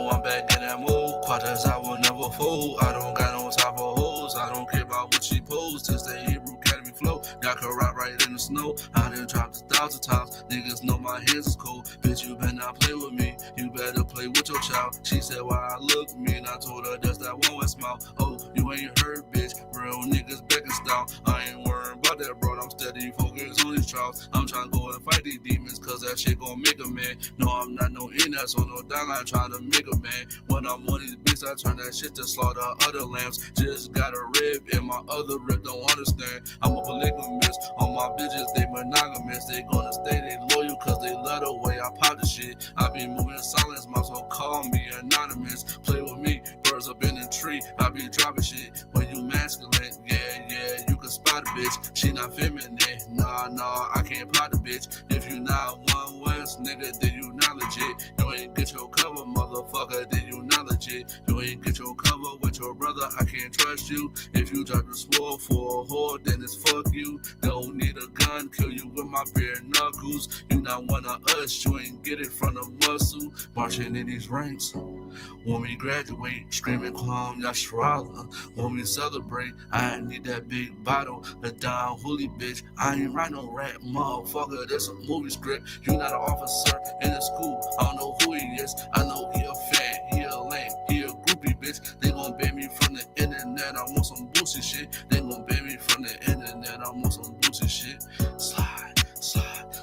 know I'm back in that mood. Quarters I will never fold. I don't got no time for hoes. I don't care about what she posts. Just that Hebrew Academy flow. Y'all can rock right in the snow. I done dropped 1,000 times. Niggas know my hands is cold. Bitch, you better not play with me. You better play with your child. She said why I look mean. I told her that's that one west mouth. Oh, you ain't heard, bitch. Real niggas back in style. I ain't worried about that, bro. I'm steady focused on these trials. I'm trying to go and fight these demons, cause that shit gon' make a man. No, I'm not no in-ass on no dog. I'm trying to make a man. When I'm on these beats, I turn that shit to slaughter other lambs. Just got a rib in my other rib, don't understand. I'm a polygamist. On my bitches, they monogamous. They gonna stay, they loyal, cause they love the way I pop the shit. I be moving in silence, my so call me anonymous. Play with me, birds up in the tree. I be dropping shit. When you masculine, yeah, you can spot a bitch. She not feminine, nah, I can't plot a bitch. If you not one West, nigga, then you not legit. You ain't get your cover, motherfucker, then you not legit. You ain't get your cover with your brother, I can't trust you. If you drop the sword for a whore, then it's fuck you. Don't need a gun, kill you with my bare knuckles. You not one of us, you ain't get it from the muscle. Marching in these ranks, when we graduate, screaming clown, YAHUSHUA. When we celebrate, I need that big bottle, the down holy bitch. I ain't write no rap, motherfucker, that's a movie script. You not an officer in the school, I don't know who he is. I know he a fan, he a lame, he a groupie bitch. They gon' ban me from the internet, I want some boosie shit. They gon' ban me from the internet, I want some boosie shit. Slide,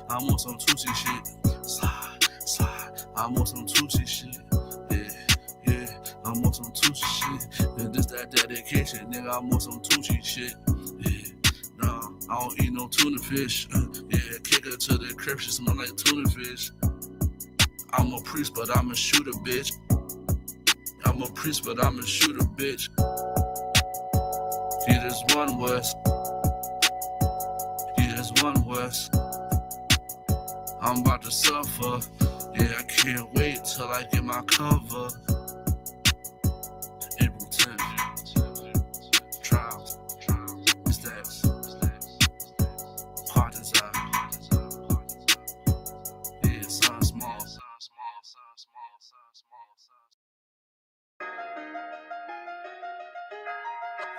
I want some Tootsie shit. Slide, I want some Tootsie shit. Yeah, I want some Tootsie shit. Yeah, this that dedication, nigga, I want some Tootsie shit. Yeah, nah, I don't eat no tuna fish. Yeah, kick her to the crib, she smell like tuna fish. I'm a priest, but I'm a shooter, bitch. I'm a priest, but I'm a shooter, bitch. Yeah, there's one West. Yeah, there's one West. I'm about to suffer. Yeah, I can't wait till I get my cover. April 10th. Trials. Stacks. Quarters out. Yeah, sun small.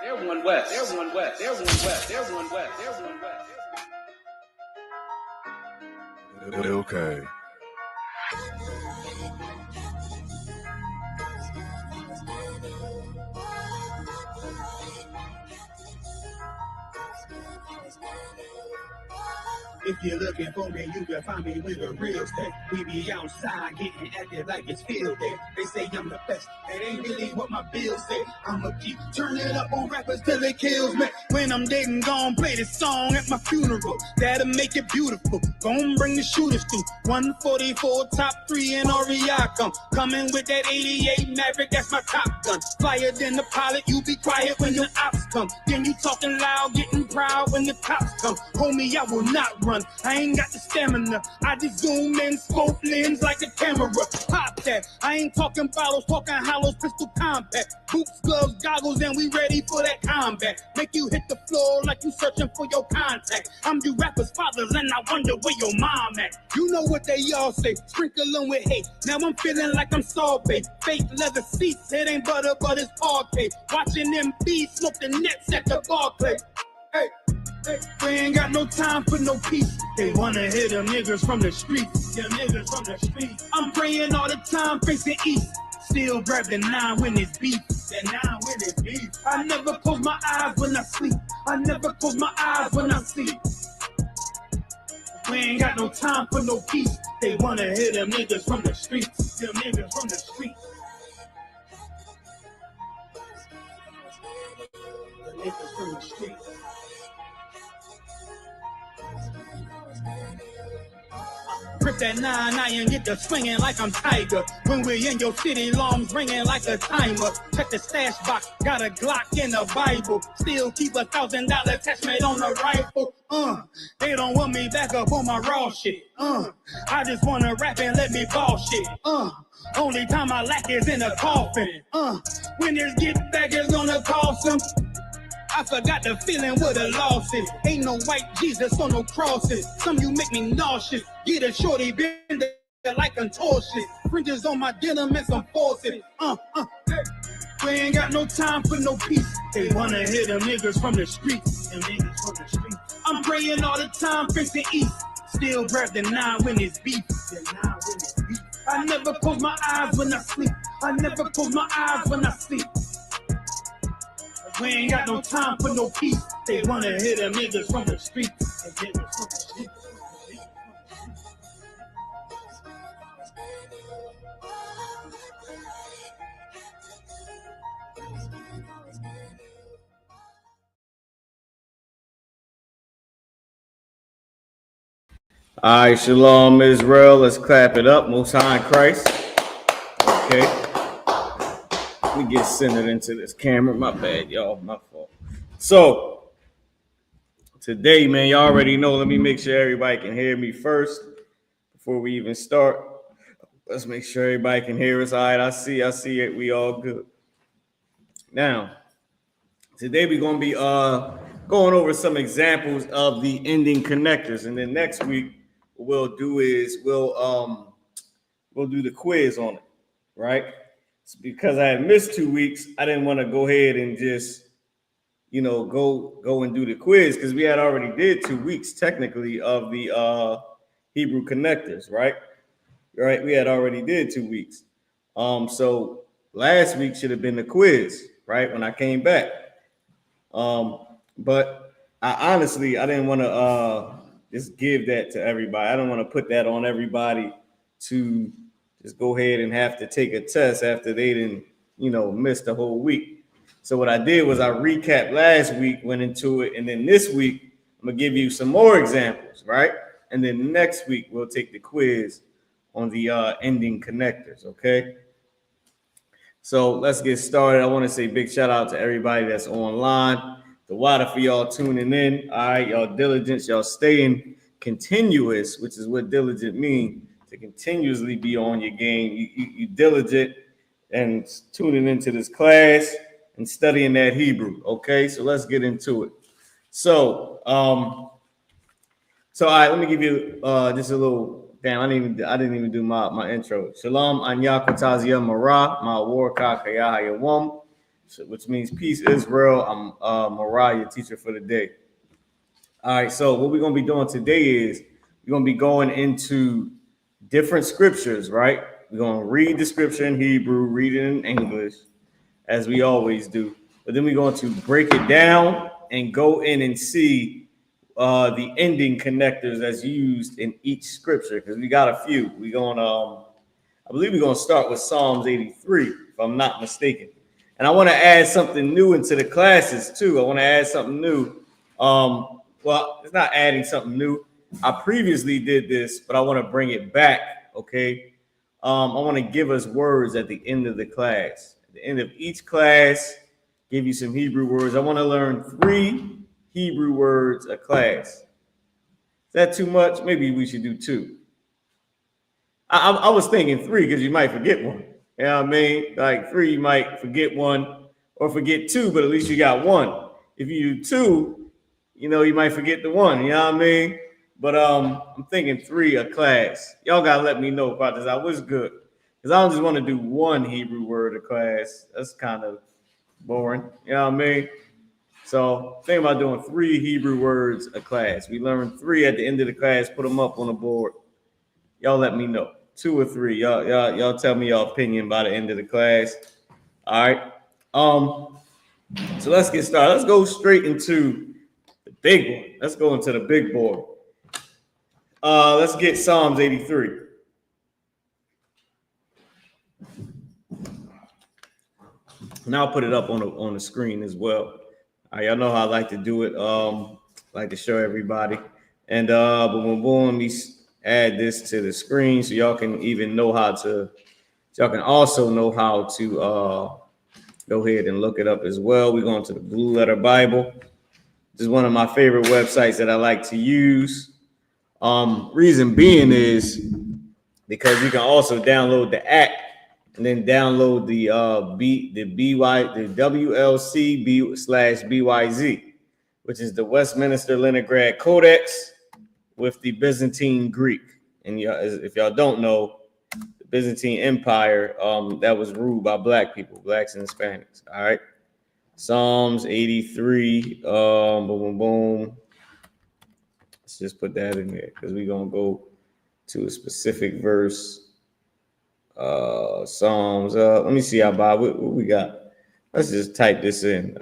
There's one West. There's one West. There's one West. There's one West. There's one West. Okay. If you're looking for me, you can find me with a real step. We be outside getting active like it's field day. They say I'm the best, that ain't really what my bills say. I'ma keep turning up on rappers till it kills me. When I'm dead and gone, play this song at my funeral. That'll make it beautiful. Gon' bring the shooters through. 144, top 3 in REI come. Coming with that 88 Maverick, that's my top gun. Flyer than the pilot, you be quiet when your ops come. Then you talking loud, getting proud when the cops come. Homie, I will not run. I ain't got the stamina. I just zoom in, scope lens like a camera. Pop that. I ain't talking bottles, talking hollows, pistol compact. Boots, gloves, goggles, and we ready for that combat. Make you hit the floor like you searching for your contact. I'm you rappers' fathers, and I wonder where your mom at. You know what they all say, sprinkle them with hate. Now I'm feeling like I'm sorbet. Fake leather seats, it ain't butter, but it's parquet. Watching them bees smoke the nets at the Barclay. Hey. We ain't got no time for no peace. They wanna hit them niggas from the streets. Them niggas from the streets. I'm praying all the time, facing east. Still grab the 9 when it's beef. That 9 when it's beef. I never close my eyes when I sleep. I never close my eyes when I sleep. We ain't got no time for no peace. They wanna hit them niggas from the streets. Them niggas from the streets. The niggas from the streets. Grip that 9 and get the swinging like I'm Tiger. When we in your city, alarms ringing like a timer. Check the stash box, got a Glock in the Bible. Still keep $1,000 attachment on the rifle. They don't want me back up on my raw shit. I just wanna rap and let me ball shit. Only time I lack is in a coffin. When this get back, it's gonna cost them. I forgot the feeling what a loss is. Ain't no white Jesus on no crosses. Some you make me nauseous. Get a shorty bend like contortion. Fringes on my denim and some forces. We ain't got no time for no peace. They wanna hit them niggas from the streets. Them niggas from the streets. I'm praying all the time, facing east. Still grab the 9 when it's beef. I never close my eyes when I sleep. I never close my eyes when I sleep. We ain't got no time for no peace. They wanna hit them niggas from the streets. Them niggas from the streets. All right, Shalom, Israel. Let's clap it up. Most High in Christ. Okay. Let me get centered into this camera. My bad, y'all. My fault. So, today, man, y'all already know. Let me make sure everybody can hear me first before we even start. Let's make sure everybody can hear us. All right, I see it. We all good. Now, today we're going to be going over some examples of the ending connectors. And then next week, what we'll do is we'll do the quiz on it, right? It's because I had missed 2 weeks, I didn't want to go ahead and just, go and do the quiz because we had already did 2 weeks technically of the Hebrew connectors, right? Right, we had already did 2 weeks. So last week should have been the quiz, right? When I came back. But I honestly didn't want to just give that to everybody. I don't want to put that on everybody to just go ahead and have to take a test after they didn't, miss the whole week. So what I did was I recapped last week, went into it, and then this week I'm gonna give you some more examples, right? And then next week we'll take the quiz on the ending connectors, okay? So let's get started. I want to say big shout out to everybody that's online. The water for y'all tuning in. All right, y'all diligence, y'all staying continuous, which is what diligent means, to continuously be on your game. You diligent and tuning into this class and studying that Hebrew. Okay, so let's get into it. So, all right, let me give you just a little. Damn, I didn't even do my intro. Shalom, Anya Kotazia Mara, Ma Warka Kayahayawam, which means peace, Israel. I'm Mara, your teacher for the day. All right, so what we're gonna be doing today is we're gonna be going into different scriptures, right? We're gonna read the scripture in Hebrew, read it in English, as we always do. But then we're going to break it down and go in and see the ending connectors that's used in each scripture, because we got a few. I believe we're gonna start with Psalms 83, if I'm not mistaken. And I want to add something new into the classes too. I want to add something new. Well, it's not adding something new. I previously did this, but I want to bring it back. Okay. I want to give us words at the end of the class. At the end of each class, give you some Hebrew words. I want to learn 3 Hebrew words a class. Is that too much? Maybe we should do 2. I was thinking 3 because you might forget one. You know what I mean? Like 3, you might forget one or forget 2, but at least you got 1. If you do 2, you might forget the 1. You know what I mean? But I'm thinking 3 a class. Y'all gotta let me know about this. I was good because I don't just want to do 1 Hebrew word a class. That's kind of boring. You know what I mean? So think about doing 3 Hebrew words a class. We learn 3 at the end of the class. Put them up on the board. Y'all let me know. 2 or 3. Y'all tell me your opinion by the end of the class. All right. So let's get started. Let's go straight into the big one. Let's go into the big board. Let's get Psalms 83. And I'll put it up on the screen as well. Y'all know how I like to do it. Like to show everybody. And boom, let me add this to the screen so y'all can even know how to. Y'all can also know how to go ahead and look it up as well. We're going to the Blue Letter Bible. This is one of my favorite websites that I like to use. Reason being is because you can also download the app and then download the WLC/BYZ, which is the Westminster Leningrad Codex with the Byzantine Greek. And if y'all don't know, the Byzantine Empire that was ruled by black people, blacks and Hispanics. All right. Psalms 83. Boom, boom, boom. Let's just put that in there because we're gonna go to a specific verse. Psalms. Let me see, Bob. What we got? Let's just type this in.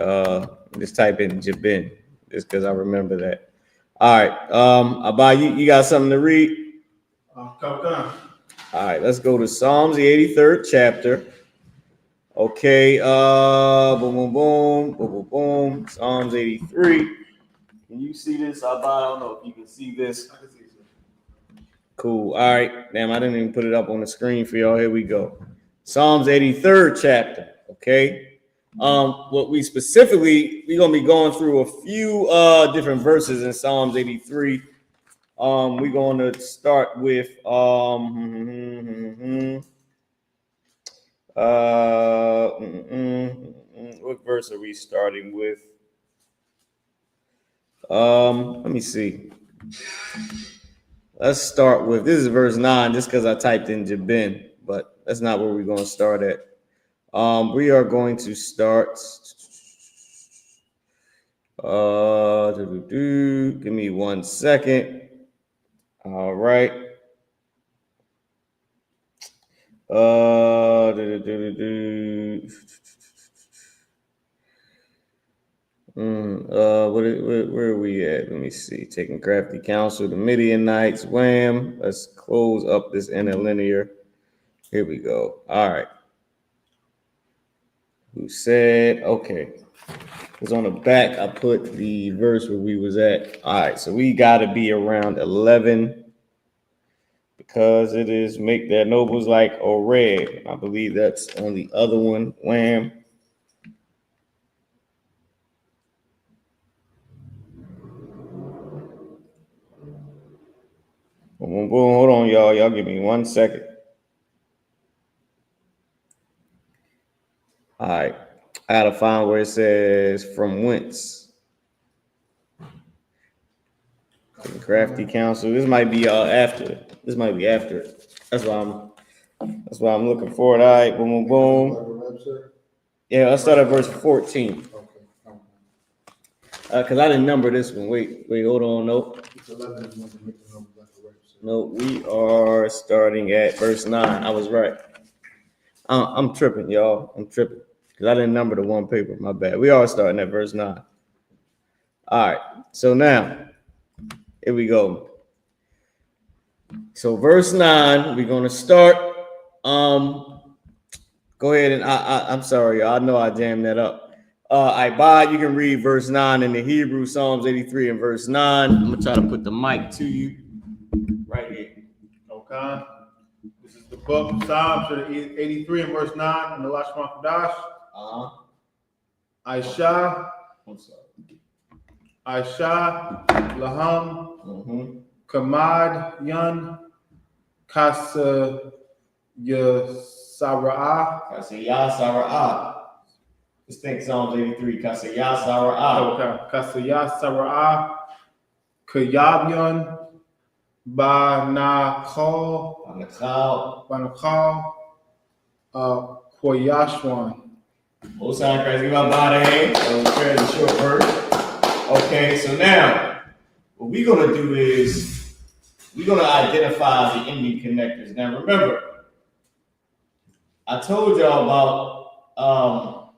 Just type in Jabin, just because I remember that. All right. Abba, you got something to read? Come on. All right, let's go to Psalms, the 83rd chapter. Okay. Boom, boom, boom, boom, boom, boom. Psalms 83. Can you see this, Abba? I don't know if you can see this. I can see you. Cool. All right. Damn, I didn't even put it up on the screen for y'all. Here we go. Psalms 83rd chapter. Okay. What we specifically, we're gonna be going through a few different verses in Psalms 83. We're gonna start with what verse are we starting with? Let me see. Let's start with, this is verse 9, just because I typed in Jabin, but that's not where we're going to start at. We are going to start. Give me 1 second. All right. Where are we at? Let me see. Taking crafty counsel, the Midianites, wham. Let's close up this interlinear. Here we go. All right. Who said, okay. Because on the back, I put the verse where we was at. All right, so we got to be around 11 because it is make their nobles like Oreb. I believe that's on the other one. Wham. Boom, boom, boom. Hold on, y'all. Y'all give me 1 second. All right. I got to find where it says from whence. Crafty counsel. This might be after. This might be after it. That's why I'm looking for it. All right. Boom, boom, boom. Yeah, let's start at verse 14. Because I didn't number this one. Wait, hold on. No, we are starting at verse 9. I was right. I'm tripping, y'all. I'm tripping. Because I didn't number the one paper. My bad. We are starting at verse 9. All right. So now, here we go. So verse 9, we're going to start. Go ahead and I'm sorry. I know I jammed that up. Bob, you can read verse 9 in the Hebrew, Psalms 83 and verse 9. I'm going to try to put the mic to you right here. Okay. This is the book of Psalms 83 and verse 9 in the Lashman Kadash. I.S.U.P.K. I.S.U.P.K. Laham. Kamad Yun. Kasa Yasara'ah. Kasa Yasara'ah. Just think Psalms 83. Kasa Yasara'ah. Okay. Kasa Yasara'ah. Kayab Banakal. Koyashwan. Most sound crazy about body. That was a fairly short verse. Okay, so now what we're gonna do is we're gonna identify the ending connectors. Now remember, I told y'all about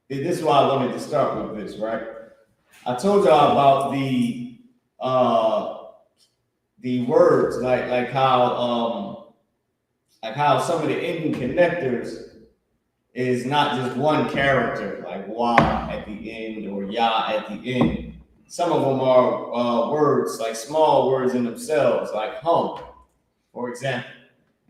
this is why I wanted to start with this, right? I told y'all about the words, like how some of the ending connectors is not just one character, like Y at the end or Yah at the end. Some of them are words, like small words in themselves, like hum, for example.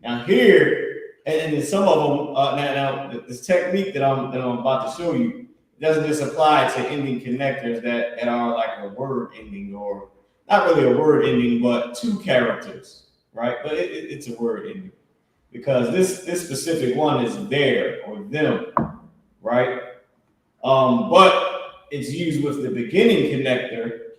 Now here, and then some of them, now this technique that I'm about to show you doesn't just apply to ending connectors that are like a word ending, or not really a word ending, but two characters, right? But it's a word ending. Because this specific one is there or them, right? But it's used with the beginning connector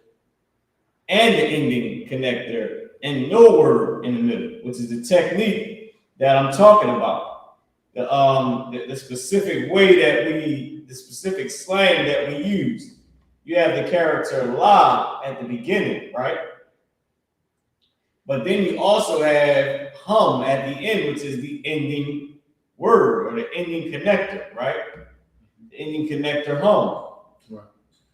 and the ending connector and no word in the middle, which is the technique that I'm talking about. The specific way that the specific slang that we use. You have the character la at the beginning, right? But then you also have hum at the end, which is the ending word or the ending connector, right? The ending connector hum. Right.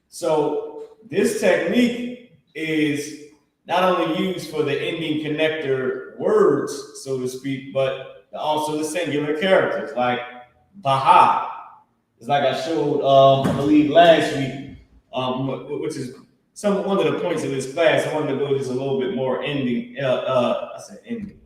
So this technique is not only used for the ending connector words, so to speak, but also the singular characters like Baha. It's like I showed, I believe last week, which is one of the points of this class. I wanted to go just a little bit more ending. I said ending.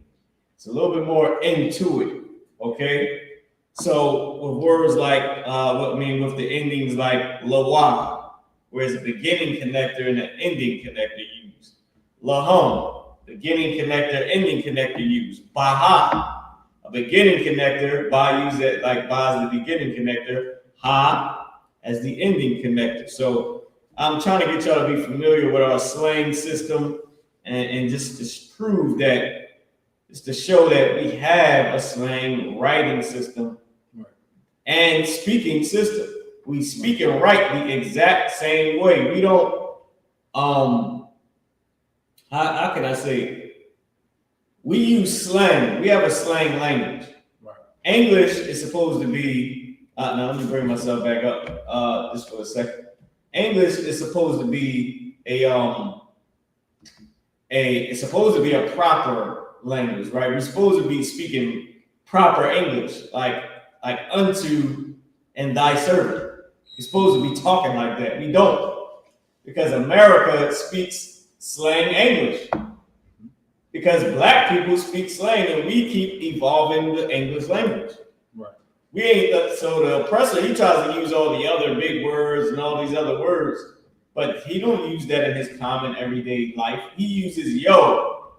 It's a little bit more into it. Okay. So with words like with the endings like lawah, whereas the beginning connector and the ending connector used. Lahum, beginning connector, ending connector used. Baha, a beginning connector, ba used that like ba as the beginning connector, ha as the ending connector. So I'm trying to get y'all to be familiar with our slang system and just to prove that, just to show that we have a slang writing system and speaking system. We speak and write the exact same way. We don't, how can I say? We use slang. We have a slang language. Right. English is supposed to be, now let me bring myself back up just for a second. English is supposed to be it's supposed to be a proper language, right? We're supposed to be speaking proper English, like unto and thy servant. We're supposed to be talking like that. We don't, because America speaks slang English. Because black people speak slang, and we keep evolving the English language. Right. We ain't so the oppressor. He tries to use all the other big words and all these other words, but he don't use that in his common everyday life. He uses yo,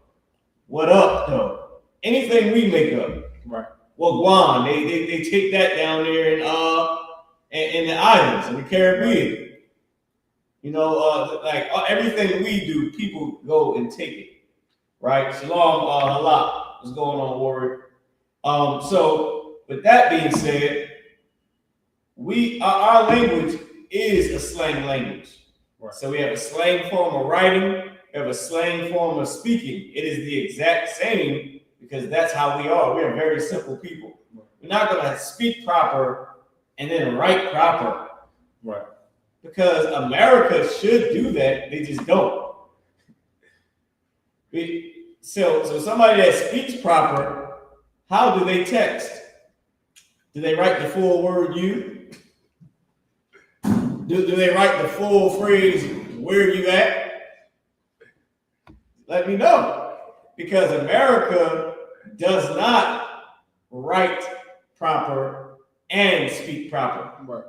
what up, though? Anything we make up. Right. Well, Guam, they take that down there in the islands in the Caribbean. You know, everything we do, people go and take it. Right? Shalom, halak. What's going on, Warrior? So, with that being said, our language is a slang language. Right. So we have a slang form of writing, we have a slang form of speaking. It is the exact same because that's how we are. We are very simple people. Right. We're not going to speak proper and then write proper. Right. Because America should do that, they just don't. So somebody that speaks proper, how do they text? Do they write the full word you? Do they write the full phrase, where you at? Let me know. Because America does not write proper and speak proper. Right.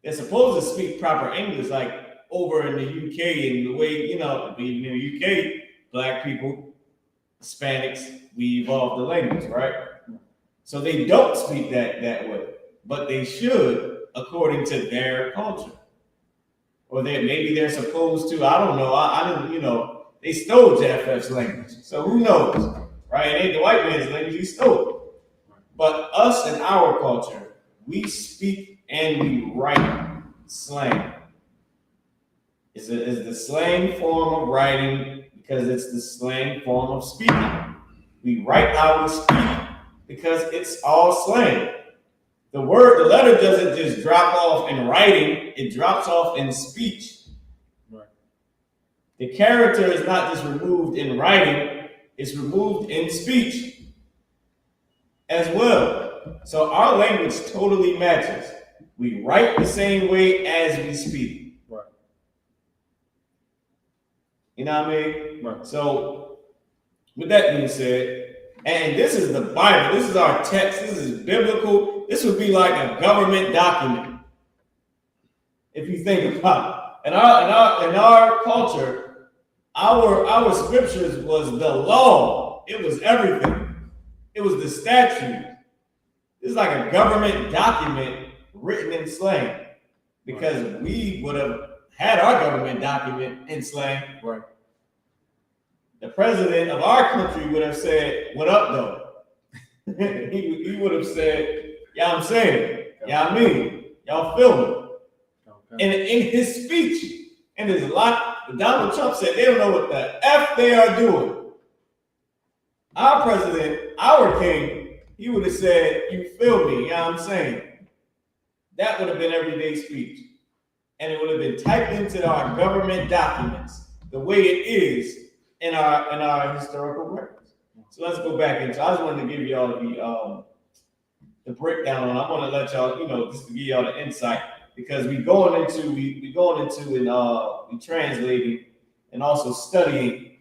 They're supposed to speak proper English, like over in the UK, and the way, even in the UK, black people, Hispanics, we evolved the language, right? So they don't speak that way, but they should according to their culture. Or maybe they're supposed to, I don't know. I didn't, they stole Japheth's language. So who knows, right? It ain't the white man's language, he stole it. But us and our culture, we speak and we write slang. It's the slang form of writing because it's the slang form of speaking. We write how we speak because it's all slang. The letter doesn't just drop off in writing, it drops off in speech. Right. The character is not just removed in writing, it's removed in speech as well. So our language totally matches. We write the same way as we speak. Right. You know what I mean? Right. So with that being said, and this is the Bible, this is our text, this is biblical. This would be like a government document, if you think about it. In our culture, our scriptures was the law. It was everything. It was the statute. It's like a government document written in slang, because we would have had our government document in slang. Right. The president of our country would have said, "What up, though?" he would have said, "Yeah, I'm saying, yeah, I mean, y'all feel me." And in his speech, and there's a lot, Donald Trump said they don't know what the F they are doing. Our president, our king, he would have said, "You feel me, you know what I'm saying?" That would have been everyday speech. And it would have been typed into our government documents the way it is in our historical records. So let's go back into. I just wanted to give y'all the breakdown on. I want to let y'all, just to give y'all the insight, because we translating and also studying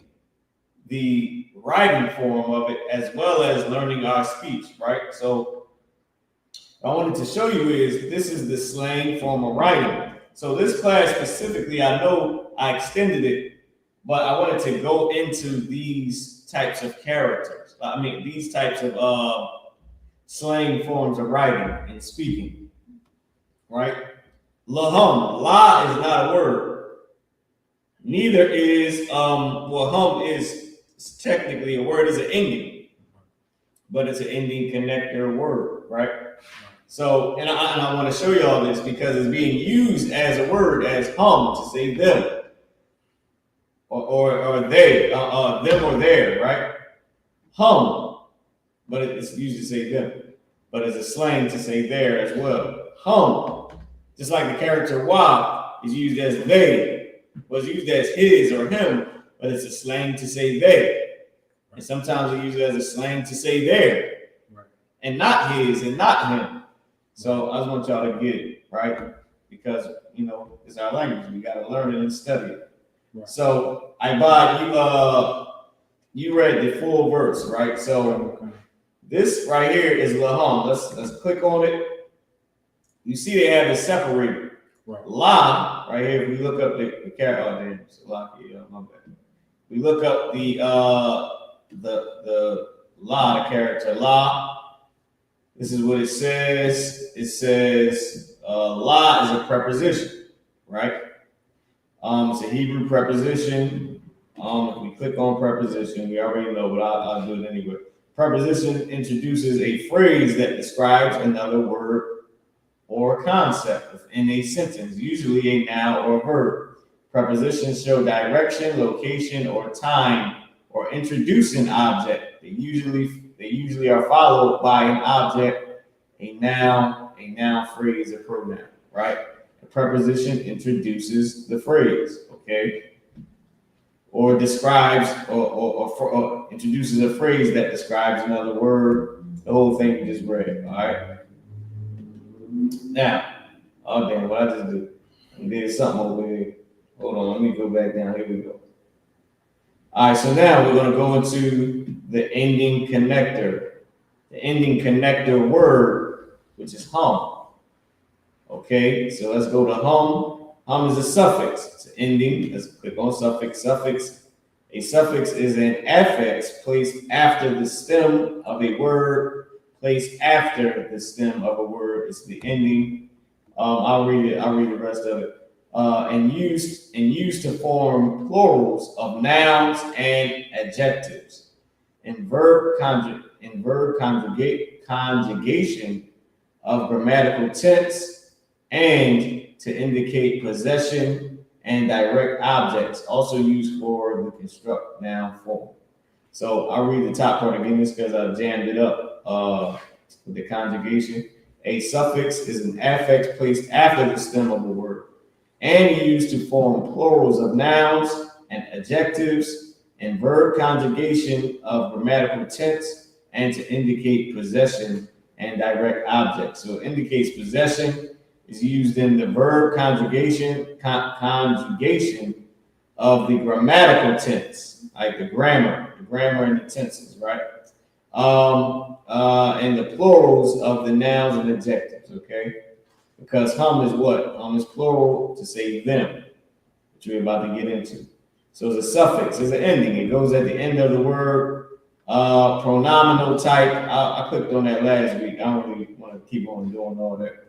the writing form of it as well as learning our speech, right? So what I wanted to show you is this is the slang form of writing. So this class specifically, I know I extended it, but I wanted to go into these types of characters. I mean, these types of slang forms of writing and speaking, right? Lahum, la is not a word. Neither is, hum is technically a word, is an ending, but it's an ending connector word, right? So, and I want to show you all this because it's being used as a word, as hum, to say them, or they, them or their, right? Hum, but it's used to say them, but it's a slang to say there as well. Hum, just like the character wa is used as they, was used as his or him, but it's a slang to say they. And sometimes we use it as a slang to say there, and not his and not him. So I just want y'all to get it, right? Because, it's our language. We got to learn it and study it. Right. So, you read the full verse, right? So this right here is lahum. Let's click on it. You see they have it separated. Right. La, right here, if we look up the character, my bad. We look up the la, the character la. This is what it says. It says la is a preposition, right? It's a Hebrew preposition. If we click on preposition, we already know, but I'll do it anyway. Preposition introduces a phrase that describes another word or concept within a sentence, usually a noun or verb. Prepositions show direction, location, or time, or introduce an object. They usually are followed by an object, a noun, phrase, a pronoun, right? A preposition introduces the phrase, okay? Or describes or introduces a phrase that describes another word. The whole thing we just read, all right? Now, oh damn, what I just did? I did something over here. Hold on, let me go back down. Here we go. All right, so now we're going to go into the ending connector. The ending connector word, which is hum. Okay, so let's go to hum. Hum is a suffix. It's an ending. Let's click on suffix. A suffix is an affix placed after the stem of a word. Placed after the stem of a word. It's the ending. I'll read it. I'll read the rest of it. And used to form plurals of nouns and adjectives. In verb conjugation of grammatical tense, and to indicate possession and direct objects, also used for the construct noun form. So I'll read the top part again, just because I jammed it up with the conjugation. A suffix is an affix placed after the stem of a word, and used to form plurals of nouns and adjectives, and verb conjugation of grammatical tense, and to indicate possession and direct objects. So it indicates possession is used in the verb conjugation of the grammatical tense, like the grammar and the tenses, right? And the plurals of the nouns and adjectives, okay? Because hum is what? Hum is plural to say them, which we're about to get into. So it's a suffix, it's an ending. It goes at the end of the word. Pronominal type. I clicked on that last week. I don't really want to keep on doing all that.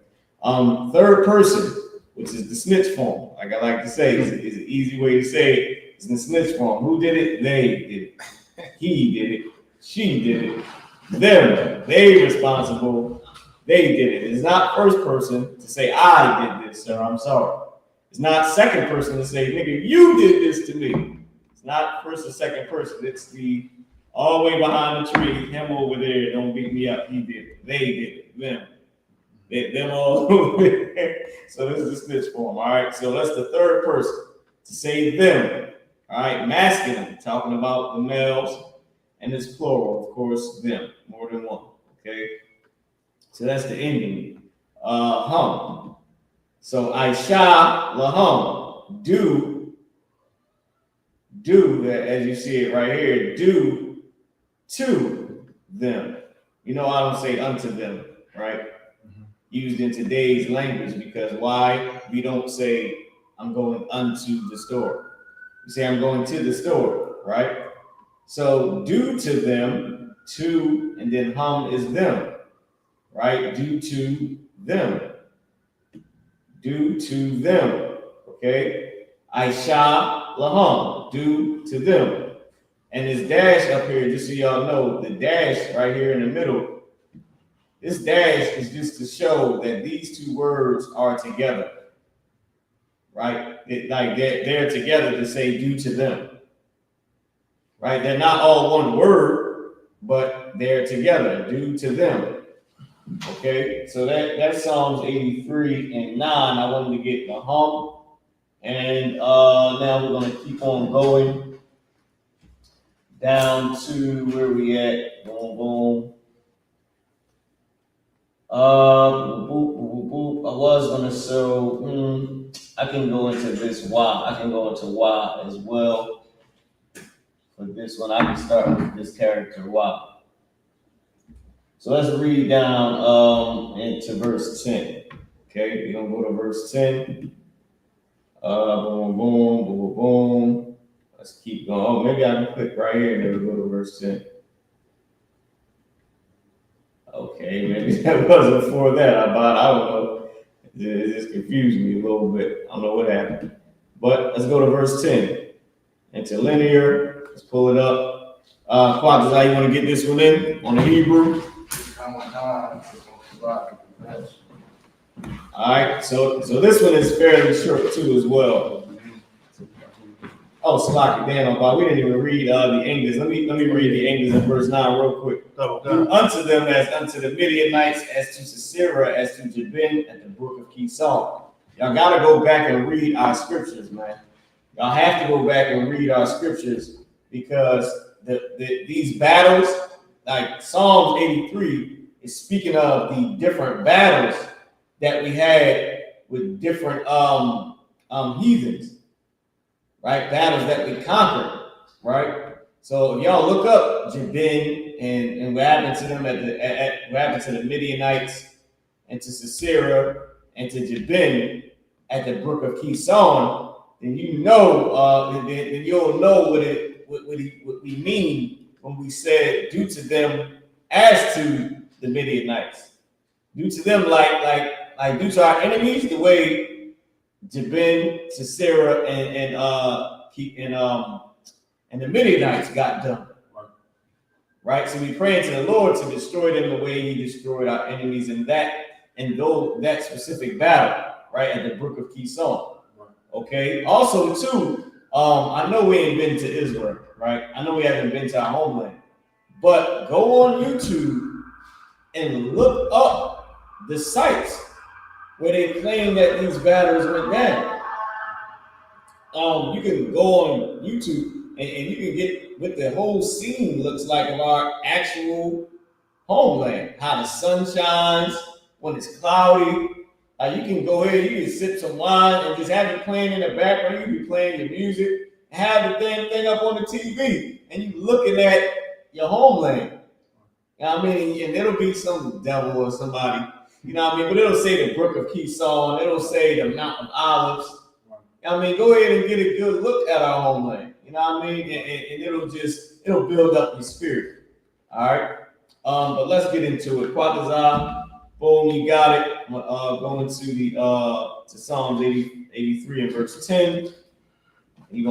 Third person, which is the snitch form. Like I like to say, is an easy way to say it. It's in the snitch form. Who did it? They did it. He did it. She did it. Them. They responsible. They did it. It's not first person to say, I did this, sir. I'm sorry. It's not second person to say, nigga, you did this to me. It's not first or second person. It's the all the way behind the tree, him over there, don't beat me up. He did it. They did it. Them. Them all over there. So this is the snitch form. All right. So that's the third person to say them. All right. Masculine, talking about the males, and it's plural, of course, them, more than one. Okay. So that's the ending. Hum. So Aisha lahum. Do, as you see it right here, do to them. You know, I don't say unto them, right? Used in today's language, because why? We don't say I'm going unto the store. We say I'm going to the store, right? So do to them, to, and then hum is them, right? Do to them. Do to them, okay? Aisha lahum, do to them. And this dash up here, just so y'all know, the dash right here in the middle, this dash is just to show that these two words are together, right? They're together to say do to them, right? They're not all one word, but they're together, do to them, okay? So that's Psalms 83 and 9. I wanted to get the hum, and now we're gonna keep on going down to where we at, boom, boom. I was gonna show. I can go into this Y. I can go into Y as well. For this one, I can start with this character Y. So let's read down into verse 10. Okay, we're gonna go to verse 10. Boom, boom, boom, boom, boom. Let's keep going. Oh, maybe I can click right here and then we'll go to verse 10. Okay, maybe that wasn't for that. I don't know. It just confused me a little bit. I don't know what happened. But let's go to verse 10. Into linear. Let's pull it up. Quadras, how you want to get this one in on the Hebrew? All right, so this one is fairly short too as well. Oh, Slocky, damn, we didn't even read the English. Let me read the English in verse 9 real quick. Unto them as unto the Midianites, as to Sisera, as to Jabin at the brook of Kison. Y'all gotta go back and read our scriptures, man. Y'all have to go back and read our scriptures, because these battles, like Psalms 83, is speaking of the different battles that we had with different heathens. Right, battles that we conquered, right? So if y'all look up Jabin and what happened to them what happened to the Midianites and to Sisera and to Jabin at the brook of Kison, then you know, then you'll know what we mean when we said do to them as to the Midianites, do to them like do to our enemies the way Jabin, Sisera, and the Midianites got done. Right? So we praying to the Lord to destroy them the way He destroyed our enemies in that specific battle, right, at the brook of Kison. Okay. Also, too, I know we ain't been to Israel, right? I know we haven't been to our homeland, but go on YouTube and look up the sites where they claim that these battles went down. You can go on YouTube and you can get what the whole scene looks like of our actual homeland. How the sun shines when it's cloudy. You can go ahead, you can sip some wine and just have it playing in the background. You can be playing your music and have the damn thing up on the TV, and you looking at your homeland. You know what I mean? And it'll be some devil or somebody. You know what I mean? But it'll say the brook of Kison. It'll say the Mount of Olives. You know what I mean? Go ahead and get a good look at our homeland. You know what I mean? And it'll build up your spirit. All right? But let's get into it. Quatazah, boom, you got it. Going to Psalms 83 and verse 10. You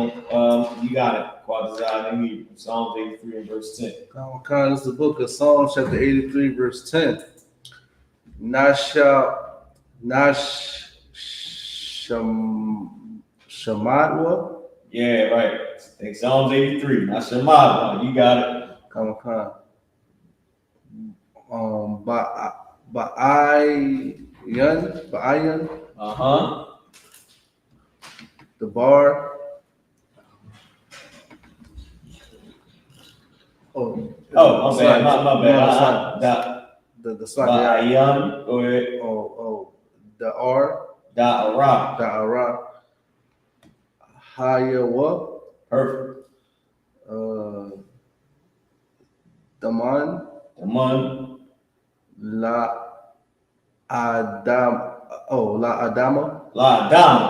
got it. Quadazai in Hebrew, Psalms 83 and verse 10. Khan, this is the book of Psalms, chapter 83, verse 10. Shamadwa. Yeah, right. Take Psalms 83. Shamadwa. You got it. Khan. Bayan. The bar. My bad. My bad. The slide. Bayan. Go ahead. The R. Da'ara. YAHUAH. Perfect. Daman. La Adama.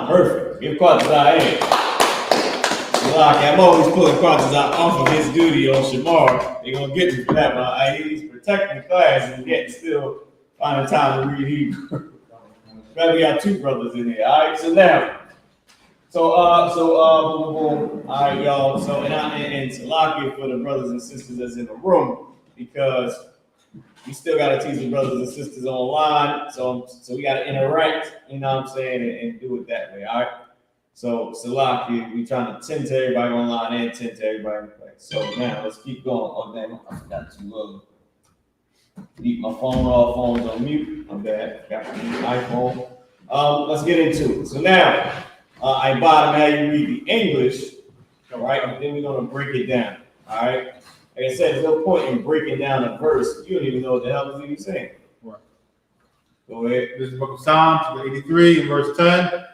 Perfect. Give Quadazai in. I'm always pulling Quadazai off of his duty on Shamar. They're gonna get me for that, but he's protecting the class and yet still finding time to read Hebrew. Glad we got two brothers in here. All right, so now. All right, y'all. So, and Salaki for the brothers and sisters that's in the room, because we still got to teach the brothers and sisters online. So we got to interact, you know what I'm saying, and do it that way. All right. So, Salaki, we trying to tend to everybody online and tend to everybody in the place. So now let's keep going. Oh, damn, I forgot to keep my phone off. Phone's on mute. I'm bad. Got my iPhone. Let's get into it. So now. I bottom how you read the English, all right, and then we're gonna break it down, all right. Like I said, there's no point in breaking down a verse. You don't even know what the hell is even saying. Right. Go ahead. This is the book of Psalms, 83 and verse 10,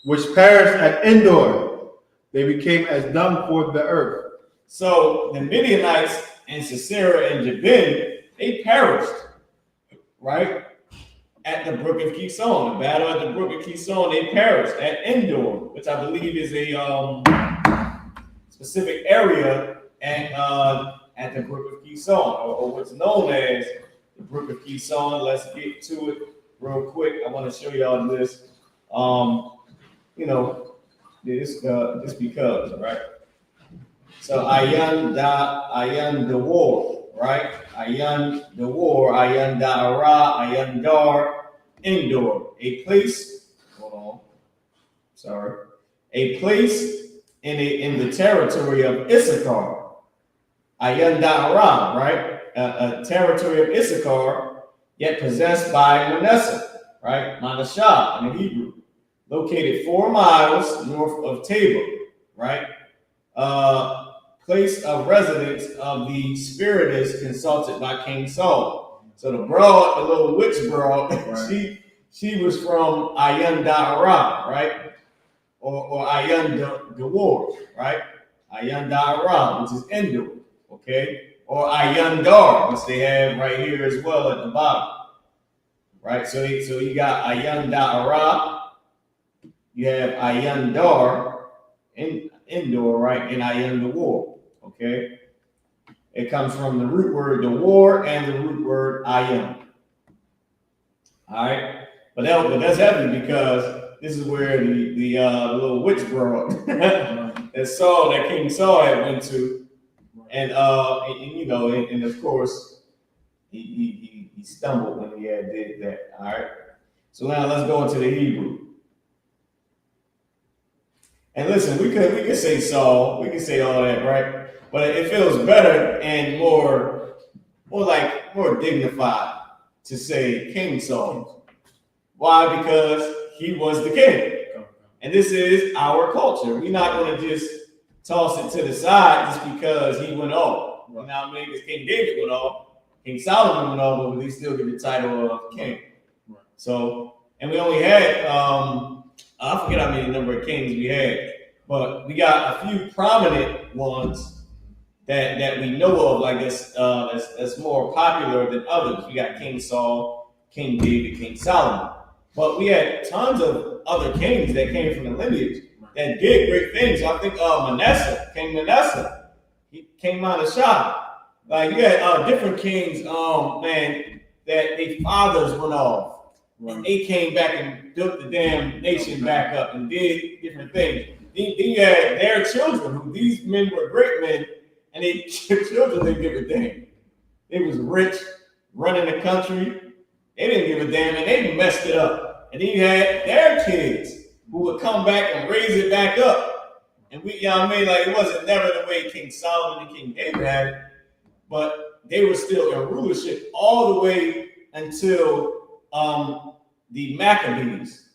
which perished at Endor. They became as dung for the earth. So the Midianites and Sisera and Jabin, they perished, right? At the brook of Kison, the battle at the brook of Kison, they perished at Endor, which I believe is a specific area at the brook of Kison, or what's known as the brook of Kison. Let's get to it real quick. I want to show y'all this. Just because, right? So Ayan the war, right? Ayan the war, Ayan Da'ara, Ayan Dar, Endor, a place. A place in the territory of Issachar. Ayan Da'ara, right? A territory of Issachar, yet possessed by Manasseh, right? Manasseh in the Hebrew, located 4 miles north of Tabor, right? Place of residence of the spiritist consulted by King Saul. So the little witch broad, right. she was from Ayan Da'ara, right? Or Ayan Dawar, right? Ayan Da'ara, which is Endor, okay? Or Ayan Dar, which they have right here as well at the bottom, right? So you got Ayan Da'ara, you have Ayan Dar, Endor, right? And Ayan Dawar. Okay, it comes from the root word "dawar" and the root word "ayan." All right, but that's heavy because this is where the little witch broad that King Saul had went to, and of course he stumbled when he did that. All right, so now let's go into the Hebrew. And listen, we could say Saul, we could say all that, right? But it feels better and more dignified to say King Saul. Why? Because he was the king. And this is our culture. We're not going to just toss it to the side just because he went off. You know what I mean? Because King David went off, King Solomon went off, but we still get the title of king. Right. So, and we only had, I forget how many number of kings we had, but we got a few prominent ones that we know of, like that's more popular than others. We got King Saul, King David, King Solomon. But we had tons of other kings that came from the lineage that did great things. I think King Manasseh, he came out of Shah. Like you had different kings, that their fathers went off. Right. And they came back and built the damn nation back up and did different things. Then you had their children, who these men were great men, and their children didn't give a damn. They was rich, running the country. They didn't give a damn, and they messed it up. And then you had their kids who would come back and raise it back up. And we, you know what I mean? Like, it wasn't never the way King Solomon and King David had it, but they were still in rulership all the way until the Maccabees,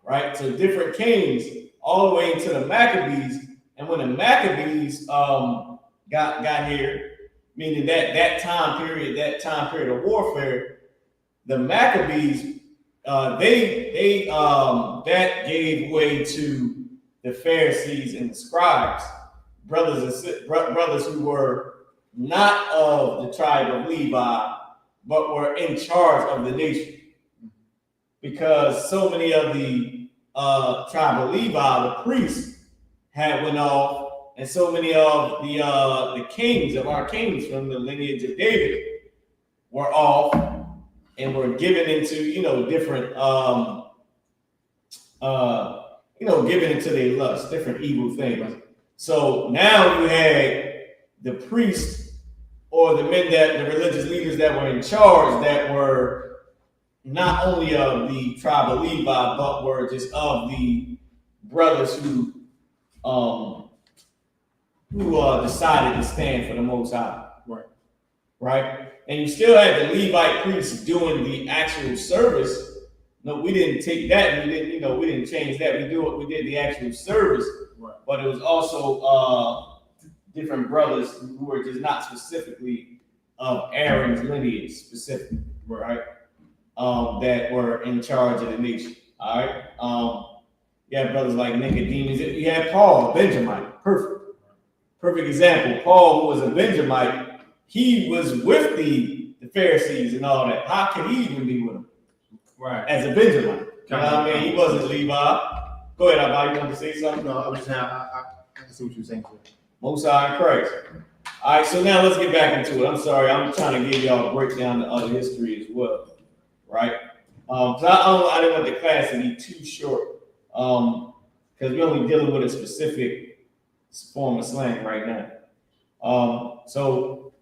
right? So different kings all the way into the Maccabees. And when the Maccabees got here, meaning that time period of warfare, the Maccabees, that gave way to the Pharisees and the scribes, brothers who were not of the tribe of Levi, but were in charge of the nation. Because so many of the tribe of Levi, the priests, had went off, and so many of the kings of our kings from the lineage of David were off and were given into, different, given into their lust, different evil things. So now you had the priests or the religious leaders that were in charge, that were not only of the tribe of Levi, but were just of the brothers who decided to stand for the Most High. Right? And you still had the Levite priests doing the actual service. No, we didn't take that. We didn't change that. We did the actual service. Right. But it was also different brothers who were just not specifically of Aaron's lineage specifically, right? That were in charge of the nation. All right. You had brothers like Nicodemus. You had Paul, a Benjamite. Perfect example. Paul, who was a Benjamite, he was with the Pharisees and all that. How could he even be with them? Right. As a Benjamite. You know what I mean? He wasn't Levi. Go ahead, Abba. You want to say something? No, I was just saying, I see what you're saying. Most High in Christ. All right, so now let's get back into it. I'm sorry, I'm trying to give y'all a breakdown of other history as well, right? Because I didn't want the class to be too short, because we're only dealing with a specific form of slang right now. So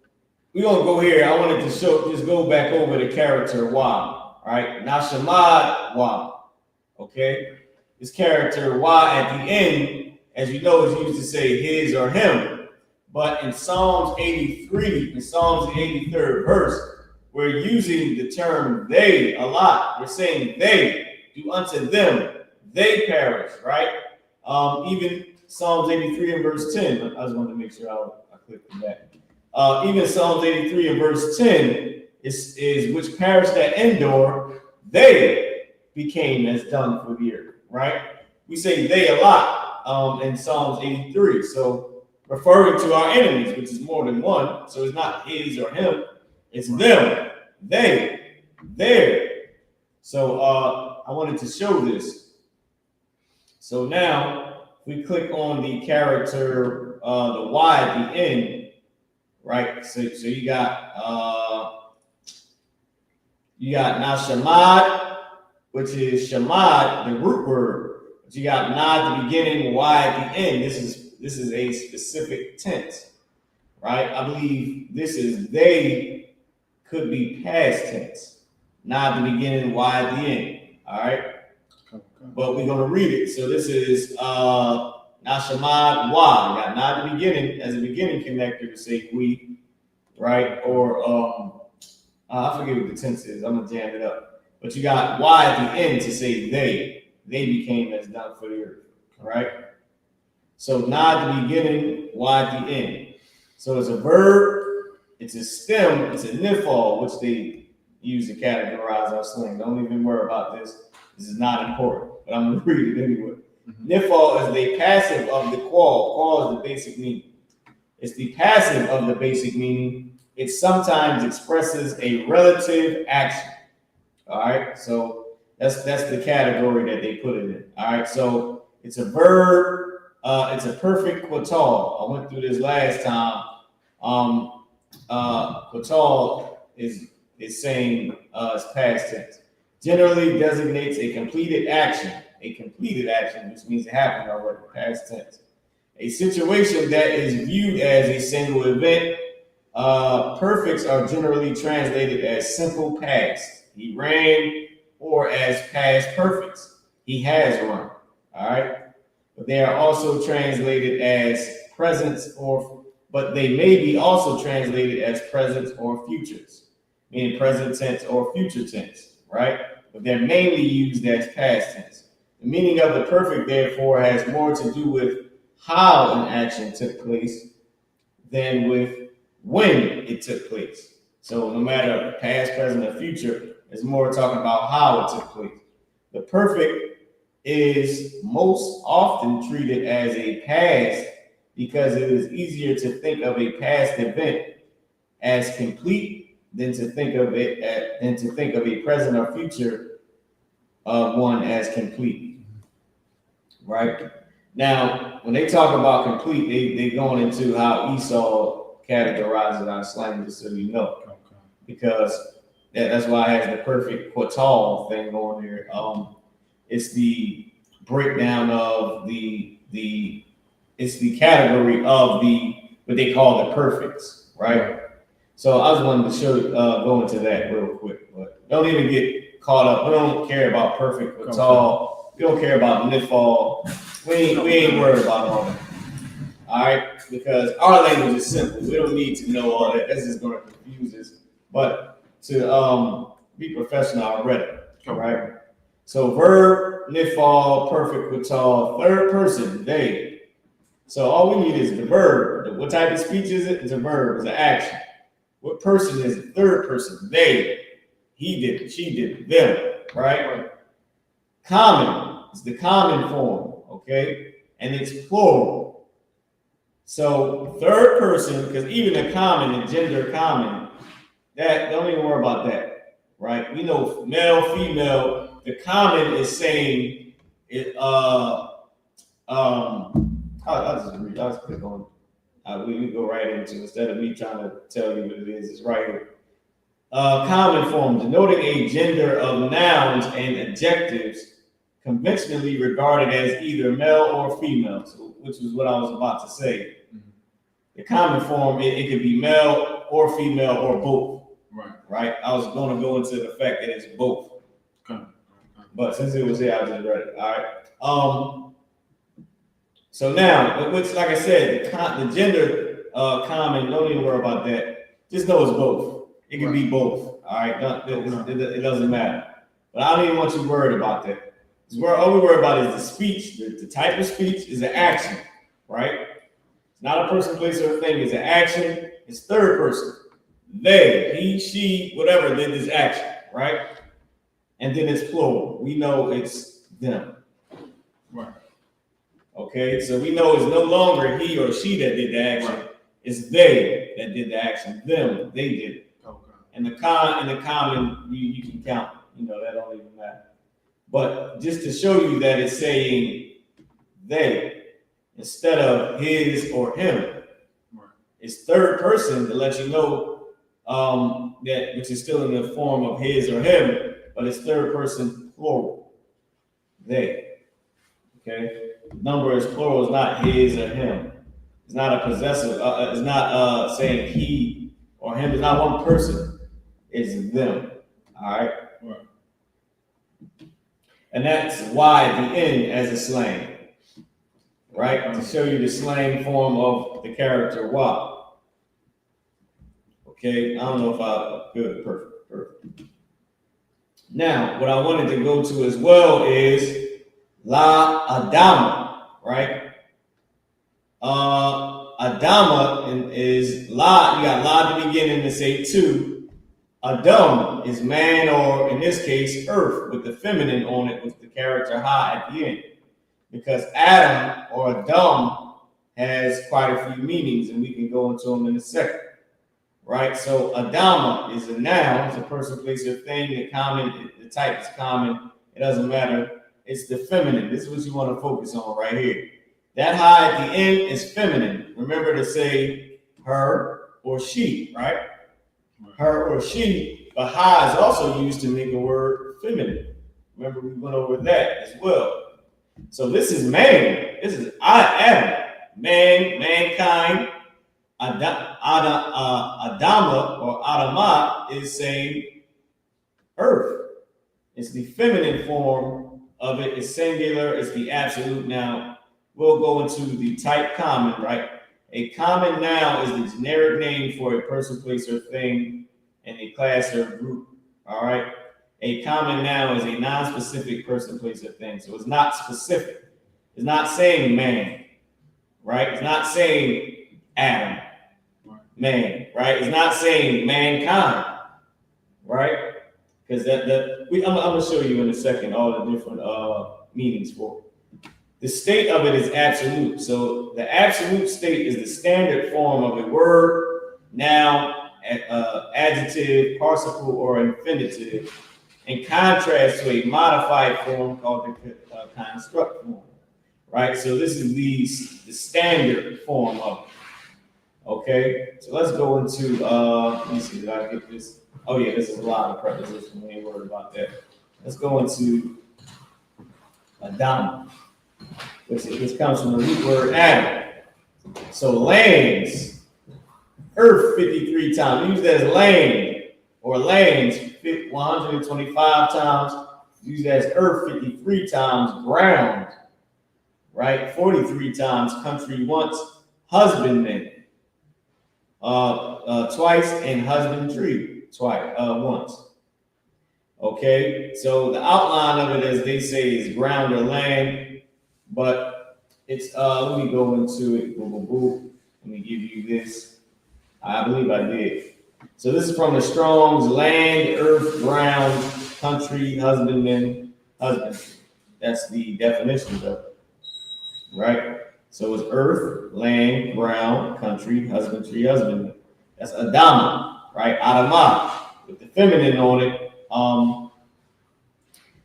we're gonna go here. I wanted to just go back over the character Y, right? Nashamad Y, okay? This character Y at the end, as you know, is used to say his or him. But in Psalms 83, in Psalms the 83rd verse, we're using the term they a lot. We're saying they, do unto them, they perish, right? Even Psalms 83 and verse 10, I just wanted to make sure I clicked on that. Even Psalms 83 and verse 10 is which perished at Endor, they became as dung for the earth, right? We say they a lot in Psalms 83. So referring to our enemies, which is more than one. So it's not his or him, it's them, they, their. So I wanted to show this. So now we click on the character, the Y at the end, right? So you got Nashamad, which is Shamad, the root word. But you got Na at the beginning, Y at the end. This is a specific tense, right? I believe this is they could be past tense. Na at the beginning, Y at the end. All right. But we're gonna read it. So this is Nashamad Y. You got Na at the beginning as a beginning connector to say we, right? Or I forget what the tense is. I'm gonna jam it up. But you got Y at the end to say they. They became as dung for the earth, right? So Na at the beginning, Y at the end. So it's a verb, it's a stem, it's a nifal, which they use to categorize our slang. Don't even worry about this. This is not important, but I'm gonna read it anyway. Nifal is the passive of the qual. Qual is the basic meaning. It's the passive of the basic meaning. It sometimes expresses a relative action. All right, so that's the category that they put it in. All right, so it's a verb. It's a perfect quatal. I went through this last time. Quatal is saying it's past tense. Generally designates a completed action a completed action, which means it happened already, past tense. A situation that is viewed as a single event. Perfects are generally translated as simple past. He ran, or as past perfects. He has run. All right. But they are also translated as presents, but they may be also translated as presents or futures, meaning present tense or future tense, right? But they're mainly used as past tense. The meaning of the perfect, therefore, has more to do with how an action took place than with when it took place. So no matter past, present, or future, it's more talking about how it took place. The perfect is most often treated as a past because it is easier to think of a past event as complete than to think of a present or future one as complete. Right? Now, when they talk about complete, they going into how Esau categorizes our slang, just so you know. Okay. Because that's why I have the perfect quartal thing going there. It's the breakdown of it's the category of what they call the perfects, right? So I just wanted to go into that real quick, but don't even get caught up. We don't care about perfect quartal. We don't care about nifal. We ain't worried about all that. All right, because our language is simple. We don't need to know all that. That's just going to confuse us. But to be professional, I read it. Right. So verb, nifal, perfect, quartal, third person, they. So all we need is the verb. What type of speech is it? It's a verb. It's an action. What person is it? Third person, they. He did it. She did it. Them. Right. Common is the common form. Okay, and it's plural. So third person, because even the common, the gender common, that don't even worry about that, right? We know male, female. The common is saying it. I'll just read. I'll just click on. We go right into, instead of me trying to tell you what it is. It's right here. Common form, denoting a gender of nouns and adjectives, conventionally regarded as either male or female, which is what I was about to say. Mm-hmm. The common form, it could be male or female or both. Right. I was going to go into the fact that it's both. Okay. But since it was there, I just read it. All right. So now, which, like I said, the gender common, don't even worry about that. Just know it's both. It can be both. All right. It doesn't matter. But I don't even want you worried about that. All we worry about is the speech. The type of speech is an action, right? It's not a person, place, or thing. It's an action. It's third person. They, he, she, whatever, did this action, right? And then it's plural. We know it's them. Right. Okay, so we know it's no longer he or she that did the action. Right. It's they that did the action. Them, they did it. Okay. And the common, you can count. That don't even matter. But just to show you that it's saying they instead of his or him. Right. It's third person to let you know that, which is still in the form of his or him, but it's third person plural. They. Okay? The number is plural, it's not his or him. It's not a possessive, it's not saying he or him, it's not one person, it's them. All right? Right. And that's why the end as a slang, right? To show you the slang form of the character Y. Okay, I don't know if good, perfect. Now, what I wanted to go to as well is La Adama, right? Adama is La, you got La at the beginning to say two. Adam is man, or in this case, earth, with the feminine on it, with the character Ha at the end. Because Adam or Adam has quite a few meanings, and we can go into them in a second. Right? So Adama is a noun, it's a person, place, or thing. The type is common. It doesn't matter. It's the feminine. This is what you want to focus on right here. That Ha at the end is feminine. Remember to say her or she, right? Her or she, but Ha is also used to make a word feminine. Remember, we went over that as well. So this is man. This is I am man, mankind. Adama or Adama is saying earth. It's the feminine form of it. It's singular. It's the absolute noun. We'll go into the type common, right? A common noun is the generic name for a person, place, or thing in a class or group. All right. A common noun is a non-specific person, place, or thing. So it's not specific. It's not saying man, right? It's not saying Adam, man, right? It's not saying mankind, right? Because I'm gonna show you in a second all the different meanings for it. The state of it is absolute. So the absolute state is the standard form of a word, noun, adjective, participle, or infinitive, in contrast to a modified form called the construct form, right? So this is the standard form of it. Okay, so let's go into, let me see, did I get this? Oh yeah, this is a lot of prepositions, we ain't worried about that. Let's go into Adam, which comes from the root word Adam. So lands, earth 53 times, use that as land, or lands 125 times, use that as earth 53 times, ground, right? 43 times, country once, husbandman, twice, and husbandry twice, once. Okay, so the outline of it, as they say, is ground or land, but it's let me go into it. Let me give you this. I believe I did. So this is from the Strong's: land, earth, ground, country, husbandman, husbandry. That's the definition of it, right? So it's earth, land, ground, country, husbandry, husbandman. That's Adama, right? Adama, with the feminine on it.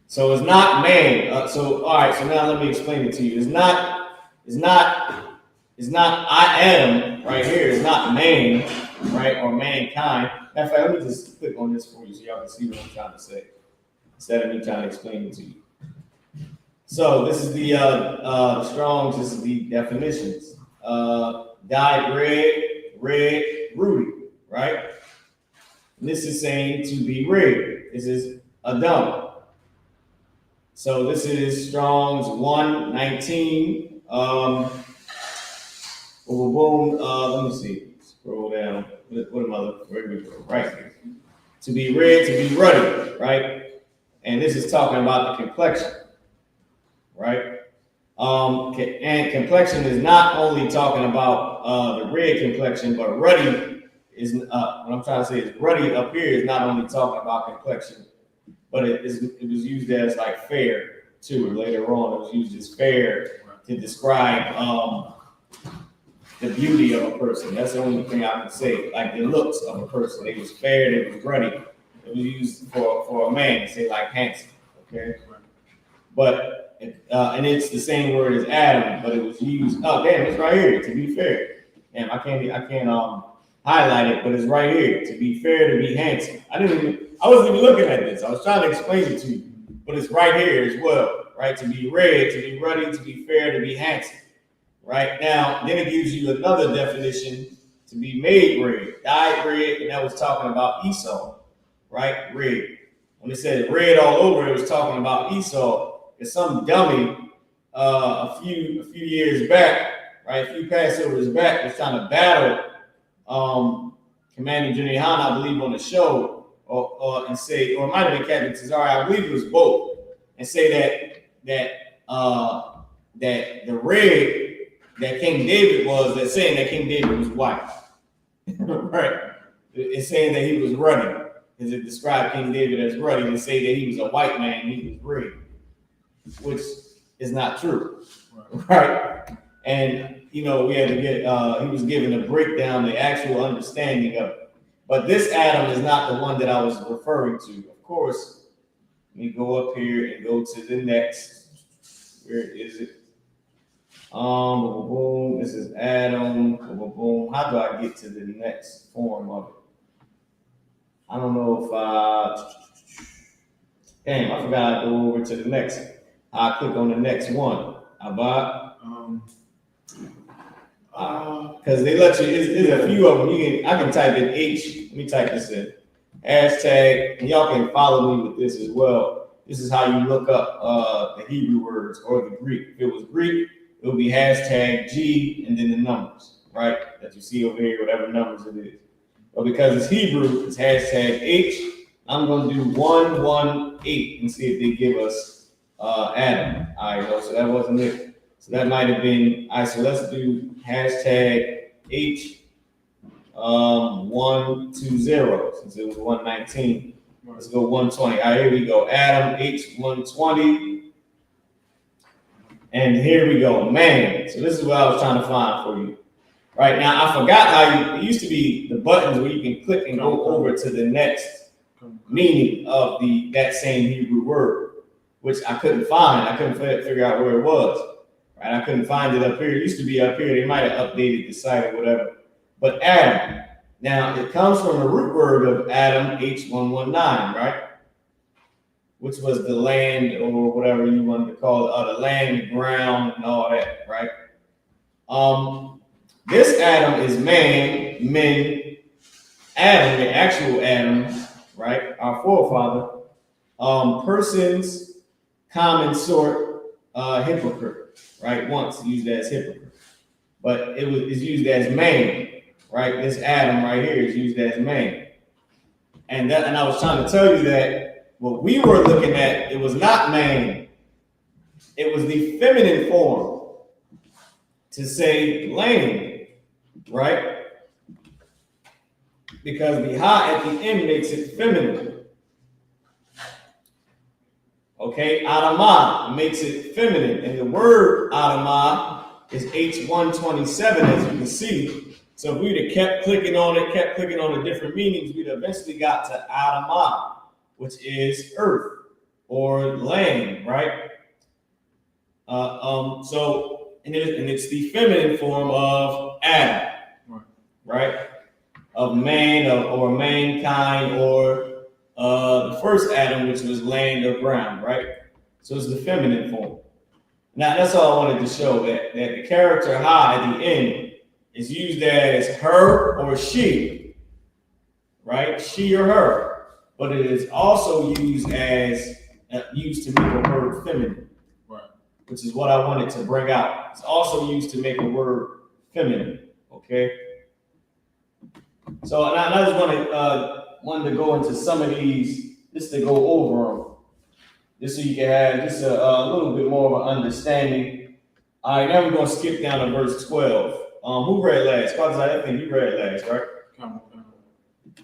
So it's not man. So all right. So now let me explain it to you. It's not I am right here. It's not man, right, or mankind. In fact, let me just click on this for you so y'all can see what I'm trying to say instead of me trying to explain it to you. So this is the Strong's. This is the definitions. Dyed red, rooty, right? And this is saying to be red. This is Adam. So this is Strong's 119. Boom. Let me see. Scroll down. What am I looking for? Where we go? Right here. To be red, to be ruddy, right? And this is talking about the complexion, right? And complexion is not only talking about the red complexion, but ruddy is what I'm trying to say is ruddy up here is not only talking about complexion, but it was used as like fair too. Later on, it was used as fair to describe the beauty of a person. That's the only thing I can say. Like the looks of a person, it was fair, it was ruddy. It was used for a man to say like handsome. Okay, but and it's the same word as Adam, but it was used. Oh damn, it's right here. To be fair, damn, I can't highlight it, but it's right here. To be fair, to be handsome. I wasn't even looking at this. I was trying to explain it to you, but it's right here as well, right? To be red, to be ruddy, to be fair, to be handsome, right? Now, then it gives you another definition: to be made red, dyed red, and that was talking about Esau, right? Red. When it said red all over, it was talking about Esau. It's some dummy a few years back, right? A few Passovers back was trying to battle Commander General YAHANNA, I believe, on the show, and say, or it might have been Captain Cesare, I believe it was both, and say that the red that King David was, that saying that King David was white, right? It's saying that he was ruddy, because it described King David as ruddy, and say that he was a white man, he was red, which is not true, right? And we had to get, he was given a breakdown, the actual understanding of it. But this Adam is not the one that I was referring to. Of course, let me go up here and go to the next. Where is it? Boom. This is Adam. Boom. How do I get to the next form of it? I don't know if damn, I forgot to go over to the next. I'll click on the next one. Abad. Because they let you, there's a few of them. I can type in H. Let me type this in. Hashtag, and y'all can follow me with this as well. This is how you look up the Hebrew words or the Greek. If it was Greek, it would be hashtag G and then the numbers, right? That you see over here, whatever numbers it is. But because it's Hebrew, it's hashtag H. I'm going to do 118 and see if they give us Adam. All right, so that wasn't it. So that might have been, all right, so let's do hashtag H 120 since it was 119. Let's go 120. All right, here we go. Adam H 120. And here we go, man. So this is what I was trying to find for you. Right now, I forgot how it used to be the buttons where you can click and go over to the next meaning of that same Hebrew word, which I couldn't find. I couldn't figure out where it was. Right? I couldn't find it up here. It used to be up here. They might have updated the site or whatever. But Adam, now it comes from the root word of Adam, H119, right? Which was the land or whatever you wanted to call it, the land, the ground, and all that, right? This Adam is man, men, Adam, the actual Adam, right? Our forefather, persons, common sort, hypocrite, right? Once used as hypocrite, but it's used as man, right? This Adam right here is used as man, and I was trying to tell you that what we were looking at, it was not man, it was the feminine form to say land, right? Because the ha at the end makes it feminine. Okay, Adamah makes it feminine, and the word Adamah is H127, as you can see. So if we'd have kept clicking on the different meanings, we'd eventually got to Adamah, which is earth or land, right? And it's the feminine form of Adam, right? Of man or mankind, or the first Adam, which was land or ground, right? So it's the feminine form. Now that's all I wanted to show, that the character ha at the end is used as her or she, right? She or her, but it is also used to make a word feminine, right? Which is what I wanted to bring out. It's also used to make a word feminine, okay? So I just wanted to go into some of these, just to go over them, just so you can have just a little bit more of an understanding. All right, now we're going to skip down to verse 12. Who read last? Because I think you read last, right?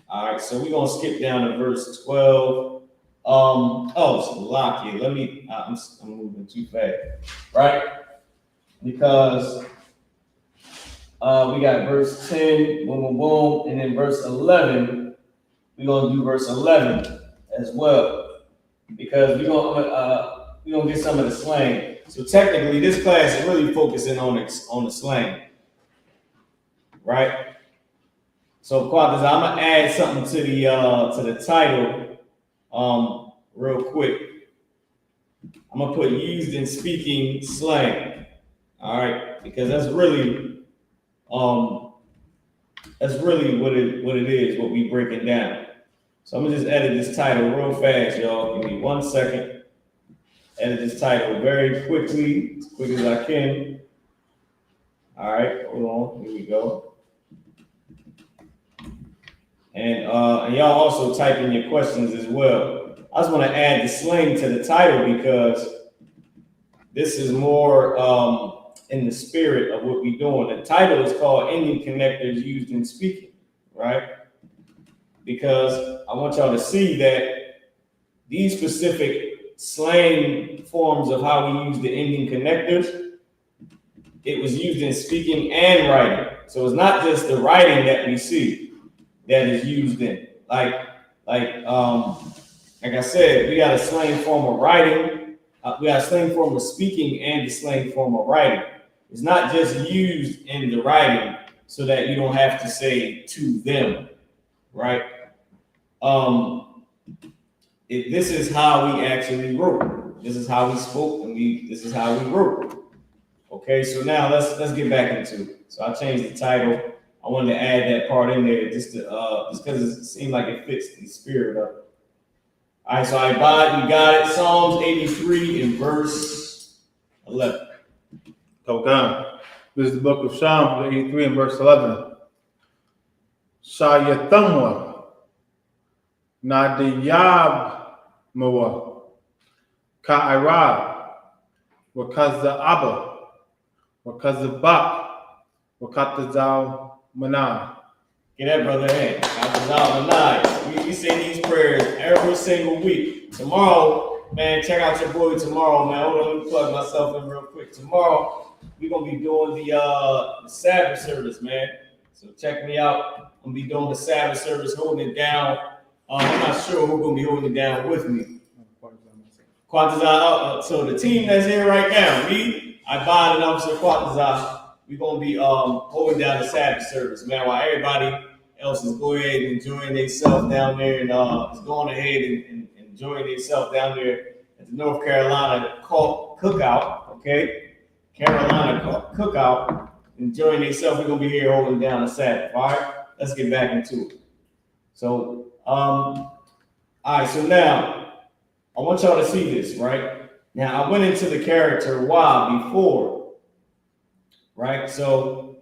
All right, so we're going to skip down to verse 12. So lock here. I'm moving too fast, right? Because we got verse 10, boom, boom, boom, and then verse 11. We're going to do verse 11 as well, because we're going to get some of the slang. So technically, this class is really focusing on the slang, right? So, Quadras, I'm gonna add something to the title, real quick. I'm gonna put used in speaking slang, all right, because that's really what it is, what we breaking down. So I'm gonna just edit this title real fast, y'all. Give me 1 second. Edit this title very quickly, as quick as I can. All right, hold on. Here we go. And y'all also type in your questions as well. I just want to add the slang to the title because this is more in the spirit of what we're doing. The title is called Ending Connectors Used in Speaking, right? Because I want y'all to see that these specific slang forms of how we use the ending connectors, it was used in speaking and writing. So it's not just the writing that we see that is used in. Like I said, we got a slang form of writing, we got a slang form of speaking and the slang form of writing. It's not just used in the writing so that you don't have to say to them, right? this is how we actually wrote. This is how we spoke, and this is how we wrote. Okay, so now let's get back into it. So I changed the title. I wanted to add that part in there just because it seemed like it fits the spirit of it. All right, so I you got it. Psalms 83 and verse 11. Okay. This is the book of Psalms 83 and verse 11. Shayathamwa Nadiyab Ka'irab Wakaza'aba Wakazabak Wakatazal Manai. Get that brother in. We say these prayers every single week. Tomorrow, man, check out your boy tomorrow, man. Hold on, let me plug myself in real quick. Tomorrow, we're gonna be doing the Sabbath service, man. So check me out. I'm gonna be doing the Sabbath service, holding it down. I'm not sure who's gonna be holding it down with me. So the team that's here right now, me, Ibad and Officer Quatazah, we're gonna be holding down the Sabbath service, man, while everybody else is going ahead and enjoying themselves down there and is going ahead and enjoying themselves down there at the North Carolina cookout, okay? Carolina cookout, enjoying themselves. We're gonna be here holding down the Sabbath. All right, let's get back into it. So, all right. So now, I want y'all to see this, right? Now, I went into the character Y before, right? So,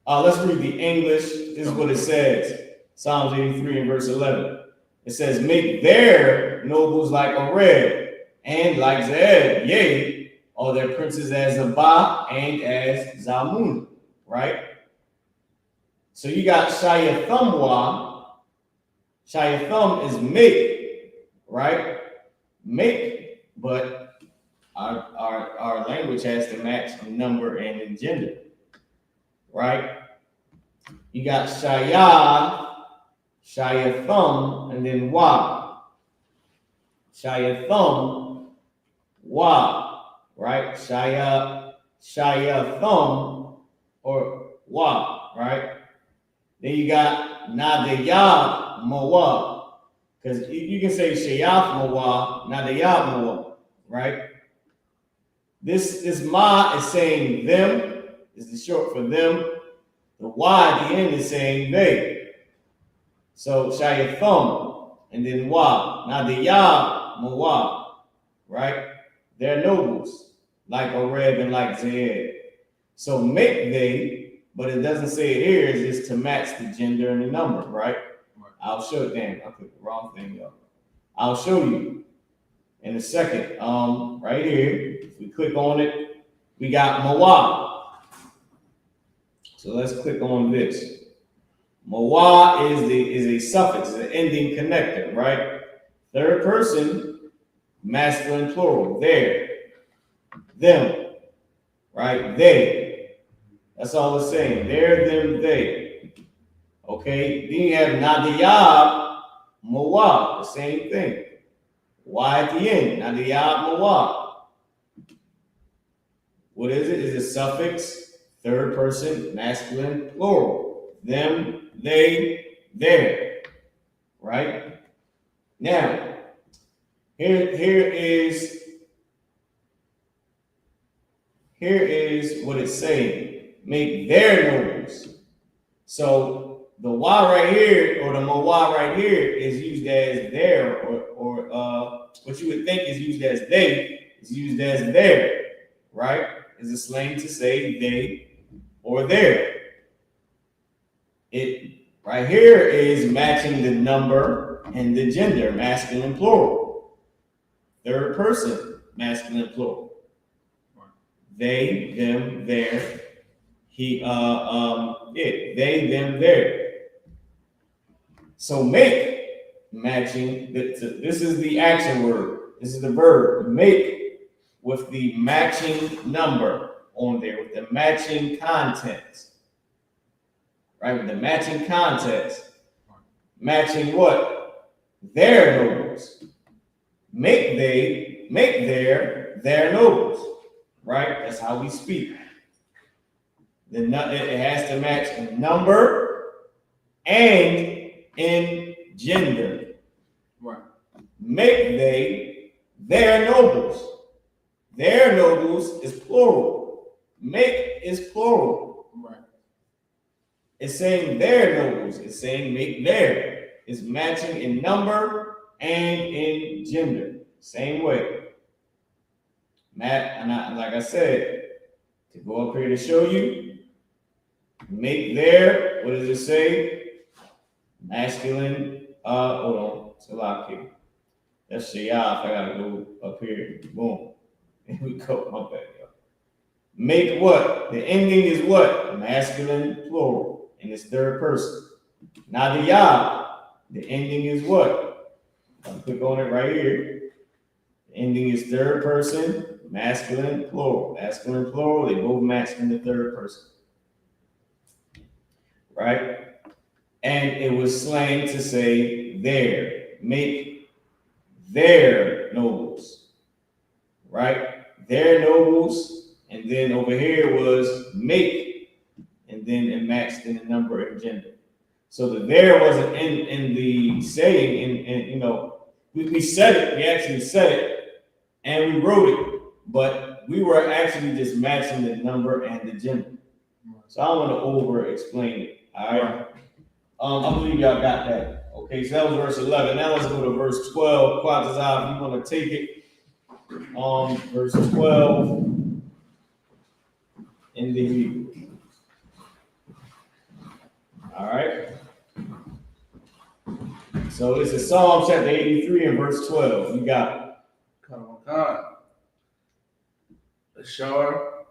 let's read the English. This is what it says. Psalms 83 and verse 11. It says, "Make their nobles like Oreb and like Zeb, yea, all their princes as Abba and as Zalmunna," right? So you got Shayathamwa. Shayatham is make, right? Make, but our language has to match in number and in gender, right? You got Shayatham, and then Wa. Shayatham, Wa, right? Shayatham, or Wa, right? Then you got Nadayah Mawah. Because you can say Shayath Mawah, Nadayah Mawah, right? This Ma is saying them, is the short for them. The Y at the end is saying they. So Shayatham, and then Wa. Nadayah Mawah, right? They're nobles, like Oreb and like Zeb. So make they, but it doesn't say it here, it's just to match the gender and the number, right? I'll show it. Damn, I put the wrong thing up. I'll show you in a second. Right here, if we click on it, we got Mawah. So let's click on this. Mawah is a suffix, an ending connector, right? Third person, masculine plural. There, them, right? They. That's all it's saying. There, them, they. Okay, then you have Nadiyab Mawah, the same thing. Y at the end, Nadiyab Mawah. What is it? It's a suffix, third person, masculine, plural. Them, they, their. Right? Now, here is what it's saying. Make their nobles. So the Y right here, or the Mawah right here, is used as their, or what you would think is used as they, is used as their, right? Is a slang to say they or their. It right here is matching the number and the gender, masculine plural. Third person, masculine plural. They, them, their. It, they, them, their. So make, matching, this is the action word. This is the verb, make, with the matching number on there, with the matching context. Right, with the matching context. Matching what? Their nobles. Make their nobles. Right? That's how we speak. It has to match in number and in gender. Right. make they their nobles. Their nobles is plural. Make is plural. Right. It's saying their nobles. It's saying make their. It's matching in number and in gender. Same way. Matt, and like I said, to go up here to show you, make their, what does it say? Masculine, hold on, it's a lot here. That's Shayaf. I gotta go up here. Boom. Here we go. My bad, yo. Make what? The ending is what? Masculine plural. And it's third person. Now the Yah, the ending is what? I'll click on it right here. The ending is third person, masculine plural. Masculine plural, they both match in the third person. Right? And it was slang to say their. Make their nobles. Right? Their nobles, and then over here was make, and then it matched in the number and gender. So the there wasn't in the saying, and you know, we said it, we actually said it, and we wrote it, but we were actually just matching the number and the gender. So I don't want to over explain it. All right. I believe y'all got that. Okay, so that was verse 11. Now let's go to verse 12. Quatazah, if you want to take it. Verse 12 in the Hebrew. All right. So this is Psalm chapter 83 and verse 12. You got it. Come on. Sure.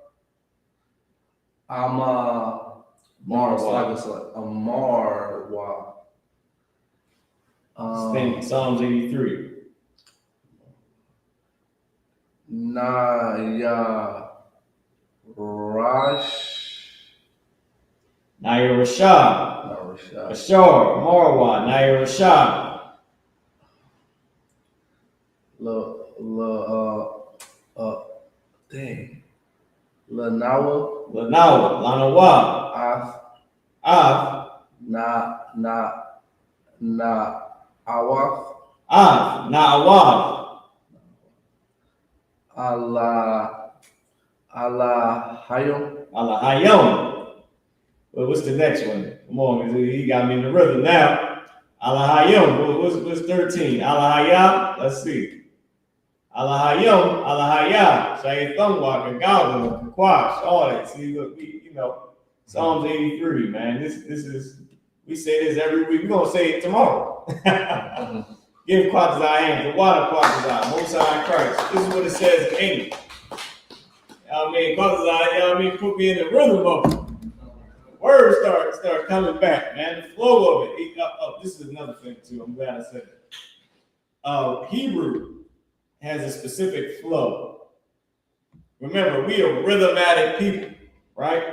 I'm Marwa. it's like a Marwa. Psalms 83. Nayarashah. Ashar. Marwa. Nayarashah. Lanawa. Lanawa. Awaf. Na'awaf. Allahayom. Well, what's the next one? Come on, he got me in the rhythm now. Allahayom. What's 13? Allahayah. Let's see. Allahayom. Allahayah. Shayathamwa. Kagalda. Kakwash. All that. See, look, you know, Psalms 83, man. This is, we say this every week. We're gonna say it tomorrow. Give Quatazah hands. The water Quatazah. Most High Christ. This is what it says in English. Quatazah, put me in the rhythm of it. Words start coming back, man. The flow of it. This is another thing too. I'm glad I said it. Hebrew has a specific flow. Remember, we are rhythmatic people, right?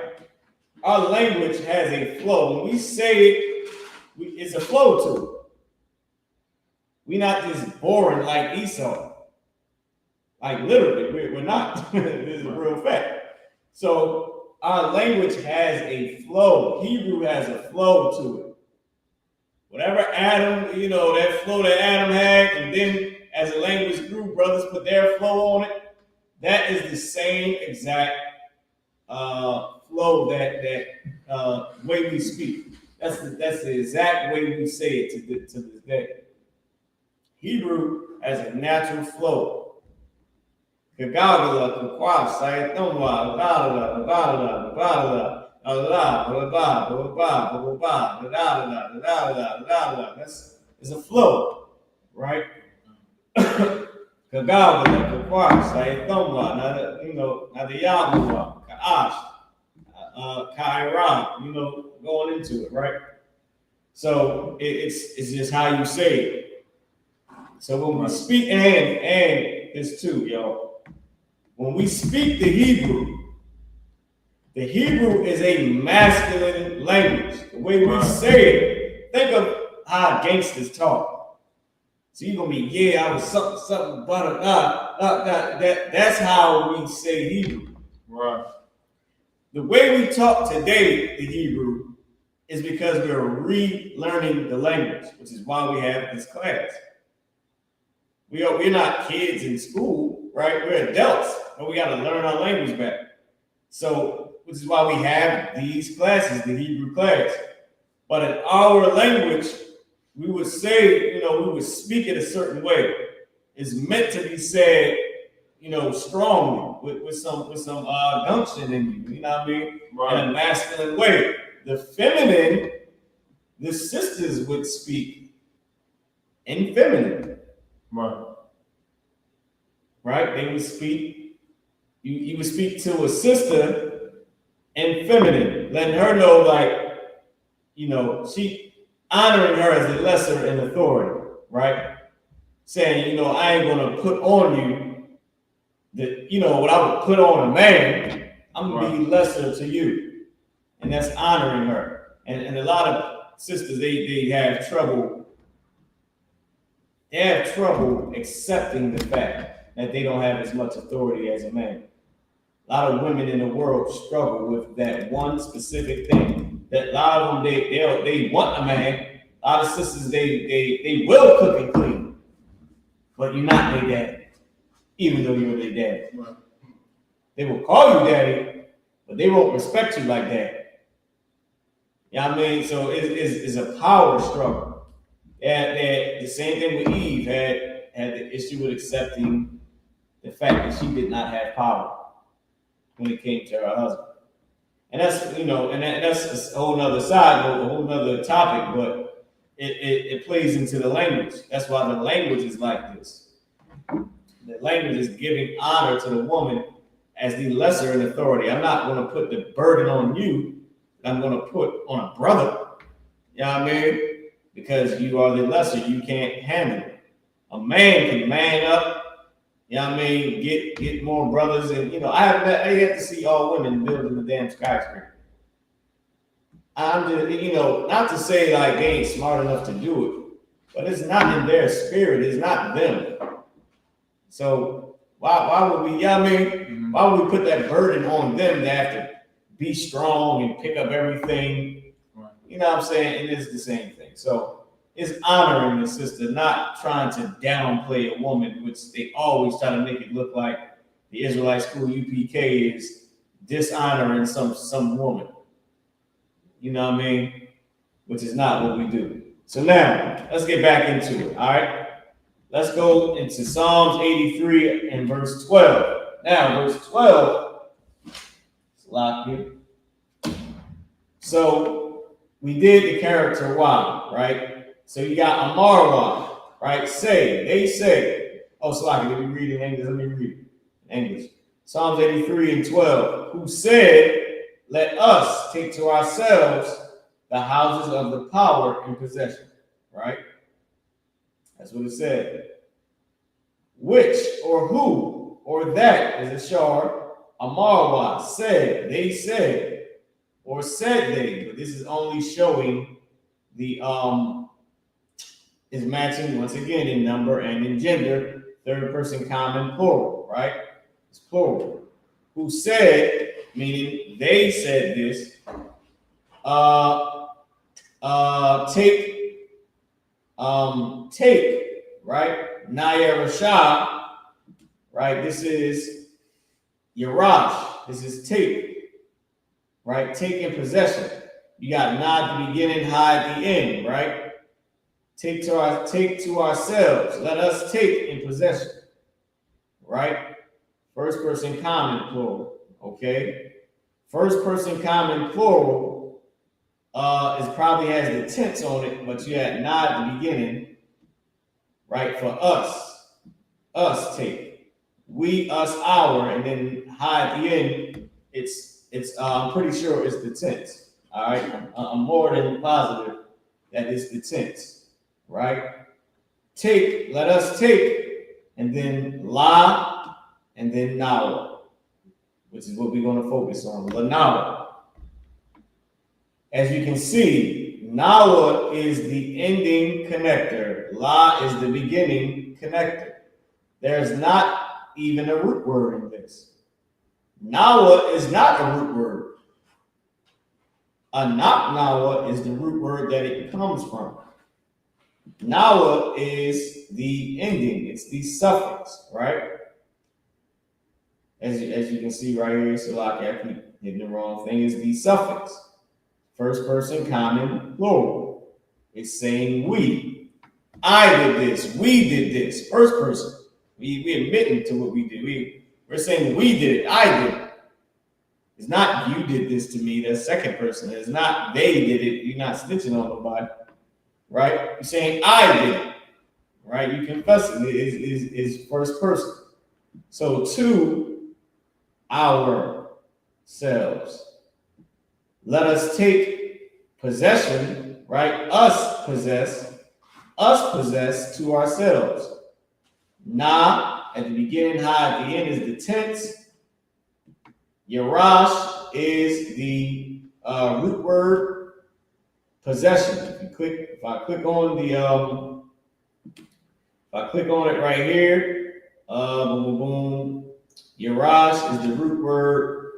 Our language has a flow. When we say it, it's a flow to it. We're not just boring like Esau. Like literally, we're not. This is a real fact. So our language has a flow. Hebrew has a flow to it. Whatever Adam, that flow that Adam had, and then as the language grew, brothers put their flow on it. That is the same exact flow that way we speak. That's the exact way we say it to this day. Hebrew has a natural flow. Kagagala, Kakwash, Sayatomwa, it's a flow, right? Kagagala, Kakwash, Sayatomwa, now the YAHUAH, Ka'ash, Kairan, going into it, right? So it's just how you say it. So when we speak, and this too, y'all. When we speak the Hebrew is a masculine language. The way we say it, think of how gangsters talk. So you're gonna be, I was something, but that's how we say Hebrew. Right. The way we talk today, the Hebrew, is because we're relearning the language, which is why we have this class. We're not kids in school, right? We're adults, but we got to learn our language back. So, which is why we have these classes, the Hebrew class. But in our language, we would say, we would speak it a certain way. It's meant to be said, strongly with some gumption in you. You know what I mean? Right. In a masculine way. The feminine, the sisters would speak in feminine. Right. Right? They would speak. You would speak to a sister in feminine, letting her know, she honoring her as a lesser in authority, right? Saying, I ain't gonna put on you what I would put on a man, I'm gonna be lesser to you. And that's honoring her. And a lot of sisters, they have trouble. They have trouble accepting the fact that they don't have as much authority as a man. A lot of women in the world struggle with that one specific thing. That a lot of them, they want a man. A lot of sisters, they will cook and clean, but you're not their daddy, even though you're their daddy. Right. They will call you daddy, but they won't respect you like that. You know what I mean? So it's a power struggle. The same thing with Eve had the issue with accepting the fact that she did not have power when it came to her husband. And that's, that's a whole nother side, a whole nother topic, but it plays into the language. That's why the language is like this. The language is giving honor to the woman as the lesser in authority. I'm not going to put the burden on you. I'm going to put on a brother. You know what I mean? Because you are the lesser. You can't handle it. A man can man up. You know what I mean? Get more brothers. And, I have to see all women building the damn skyscraper. I'm just, not to say like they ain't smart enough to do it, but it's not in their spirit. It's not them. So why would we, you know what I mean? Mm-hmm. Why would we put that burden on them to have to be strong and pick up everything? Right. You know what I'm saying? It is the same thing. So it's honoring the sister, not trying to downplay a woman, which they always try to make it look like the Israelite school U.P.K. is dishonoring some woman. You know what I mean? Which is not what we do. So now, let's get back into it, all right? Let's go into Psalms 83 and verse 12. Now, verse 12, it's locked here. So, we did the character Y, right? So you got Amarwa, right? Say, they say. Oh, Slaki, let me read in English. Let me read in English. Psalms 83 and 12. Who said, let us take to ourselves the houses of the power in possession, right? That's what it said. Which or who or that is a shar. Amarwa said, they said, or said they. But this is only showing the is matching once again in number and in gender, third person common plural, right? It's plural. Who said, meaning they said this, take, right? Nayarashah, right? This is Yarash. This is take, right? Take in possession. You got na at the beginning, ha at the end, right? Take to ourselves. Let us take in possession, right? First person common plural, okay? First person common plural is probably has the tense on it, but you had na at the beginning, right? For us take, we, us, our, and then ha at the end. It's I'm pretty sure it's the tense. All right, I'm more than positive that it's the tense. Right? Take, let us take, and then la, and then nawa, which is what we're going to focus on. La nawa. As you can see, nawa is the ending connector. La is the beginning connector. There's not even a root word in this. Nawa is not a root word. A nawa is the root word that it comes from. Nawa is the ending. It's the suffix, right? As you can see right here, so like I keep hitting the wrong thing, is the suffix. First person common plural. It's saying we. I did this. We did this. First person. We admitting to what we did. We're saying we did it. I did it. It's not you did this to me. That's second person. It's not they did it. You're not snitching on nobody. Right? You're saying I did it. Right? You confessing it is first person. So to ourselves. Let us take possession, right? Us possess to ourselves. Na at the beginning, ha at the end is the tense. Yarash is the root word possession. If I click on it right here, boom, boom, boom. Yarash is the root word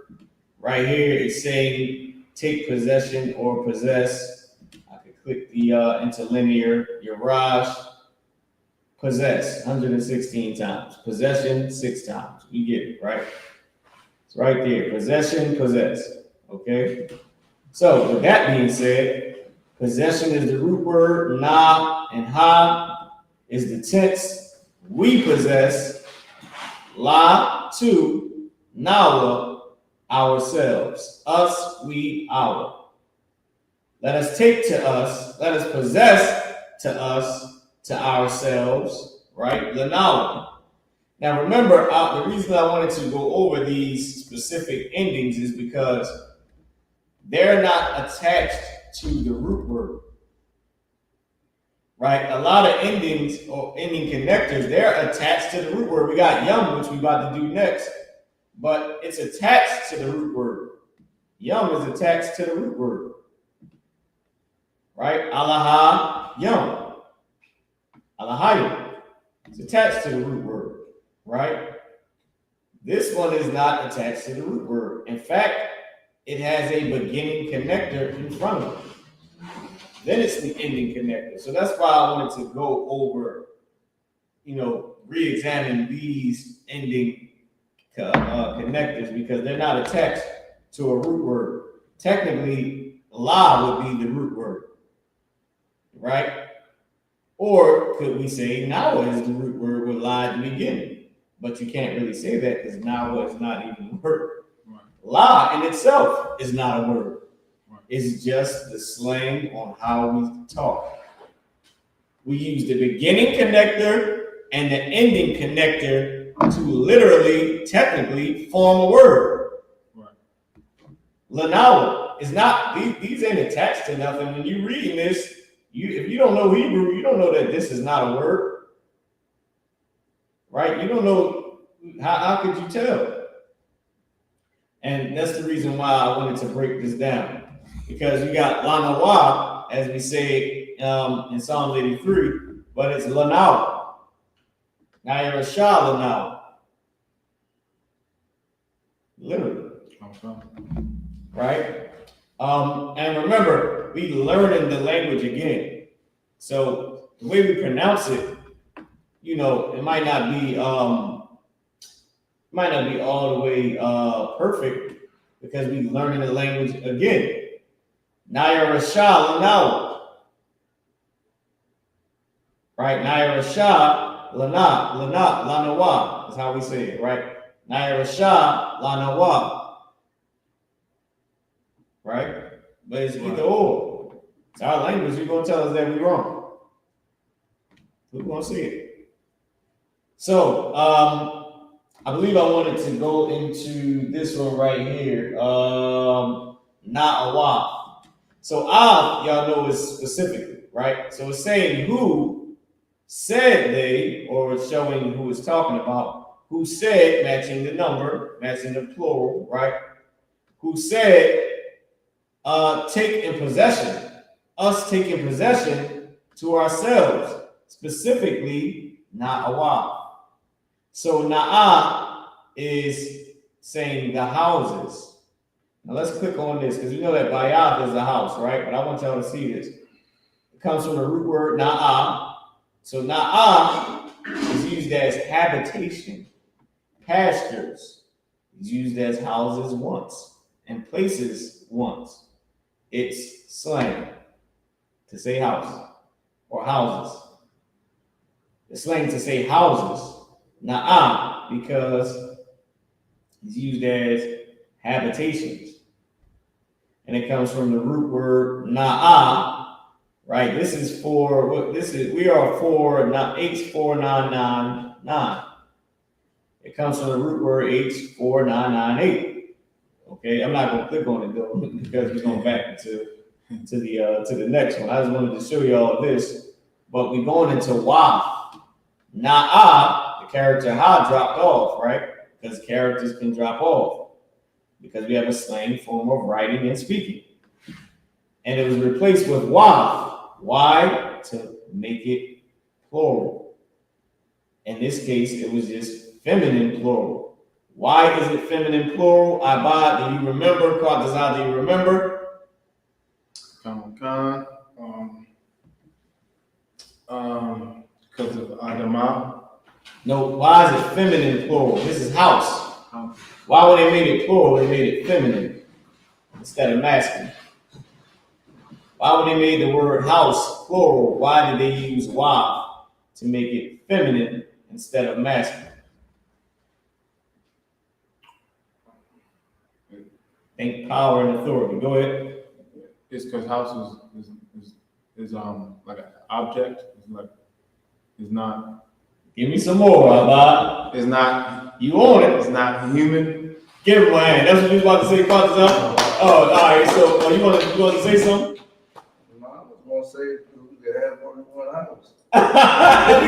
right here. It's saying take possession or possess. I could click the interlinear. Yarash, possess 116 times. Possession 6 times. You get it, right? It's right there. Possession, possess. Okay. So with that being said, possession is the root word. Na and ha is the tense. We possess. La to nawa ourselves. Us, we, our. Let us take to us. Let us possess to us, to ourselves. Right? Lanawa. Now remember, the reason I wanted to go over these specific endings is because they're not attached to the root word. Right? A lot of endings or ending connectors, they're attached to the root word. We got yum, which we're about to do next, but it's attached to the root word. Yum is attached to the root word. Right? Allaha, yum. Allahayim. It's attached to the root word. Right? This one is not attached to the root word. In fact, it has a beginning connector in front of it. Then it's the ending connector. So that's why I wanted to go over, re-examine these ending connectors because they're not attached to a root word. Technically, la would be the root word, right? Or could we say nawa is the root word with la at the beginning? But you can't really say that because nawa is not even a word. Right. La in itself is not a word. It's just the slang on how we talk. We use the beginning connector and the ending connector to literally, technically form a word. Right. Lanawa is not, these ain't attached to nothing. When you're reading this, if you don't know Hebrew, you don't know that this is not a word. Right? You don't know, how could you tell? And that's the reason why I wanted to break this down. Because you got Lanawa, as we say in Psalm 83, but it's Lanawa. Now you're a Lanawa. Literally. Okay. Right? And remember, we learning the language again. So the way we pronounce it, it might not be all the way perfect because we learning the language again. Naya Rasha Lanawa. Right? Naya Rasha Lanawa. That's how we say it, right? Naya Rasha Lanawa. Right? But it's either or. It's our language. You're going to tell us that we're wrong. We're going to see it. So, I believe I wanted to go into this one right here. Na'awah. So y'all know is specifically, right? So it's saying who said they, or it's showing who it's talking about. Who said, matching the number, matching the plural, right? Who said, take in possession, us taking possession to ourselves, specifically Na'awah. So Na'a is saying the houses. Now let's click on this because we know that Bayat is a house, right? But I want y'all to see this. comes from the root word na'ah. So na'ah is used as habitation, pastures. It's used as houses once and places once. It's slang to say house or houses. It's slang to say houses, na'ah, because it's used as habitations. And it comes from the root word na'ah, right? This is for what this is. We are 4999. It comes from the root word H4998. Okay, I'm not gonna click on it though because we're going back to the next one. I just wanted to show you all this, but we're going into YAH. Na'ah, the character ha dropped off, right? Because characters can drop off because we have a slang form of writing and speaking, and it was replaced with YAH. Why? To make it plural. In this case, it was just feminine plural. Why is it feminine plural? Abad, do you remember? Qadazah, do you remember? Because of Adamah. No, why is it feminine plural? This is house. Why when they made it plural, they made it feminine instead of masculine? Why when they made the word house plural, why did they use YAH to make it feminine instead of masculine? Think power and authority. Go ahead. It's because house is like an object. It's not. Give me some more, Abad. It's not. You own it. It's not human. Give him a hand. That's what you was about to say, Qadazah? Oh, all right. So you want to say something? No, I was gonna say we could have more than 1 house. We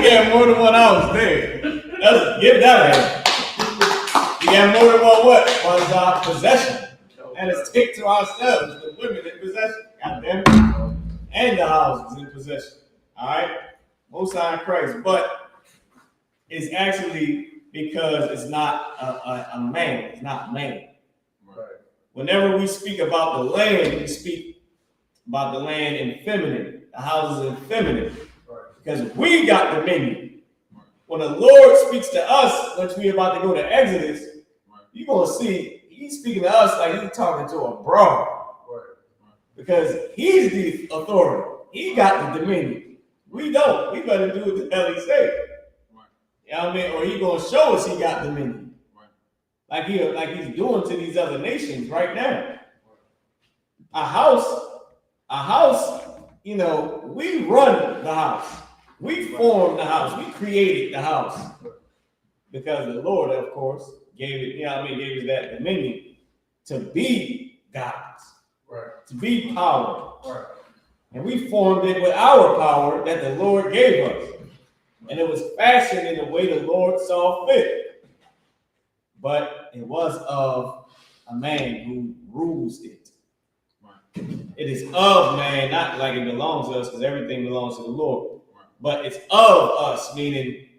got more than 1 house there. Give that a hand. We got more than one what? Qadazah, possession. And it's stick to ourselves, the women in possession. Goddamn it. And the houses in possession. All right? Most High in Christ. But it's actually because it's not a man. It's not man. Right. Whenever we speak about the land, we speak about the land in feminine, the houses in feminine. Right. Because we got dominion. When the Lord speaks to us, which we're about to go to Exodus, you're going to see he's speaking to us like he's talking to a broad. Right. Because he's the authority. He got the dominion. We don't. We better do what the hell he say. You know what I mean? Or he gonna show us he got dominion. Like he's doing to these other nations right now. A house, you know, we run the house. We formed the house. We created the house. Because the Lord, of course, gave it, you know what I mean, gave us that dominion to be gods. Right. To be power. Right. And we formed it with our power that the Lord gave us. And it was fashioned in the way the Lord saw fit. But it was of a man who rules it. It is of man, not like it belongs to us, because everything belongs to the Lord. But it's of us, meaning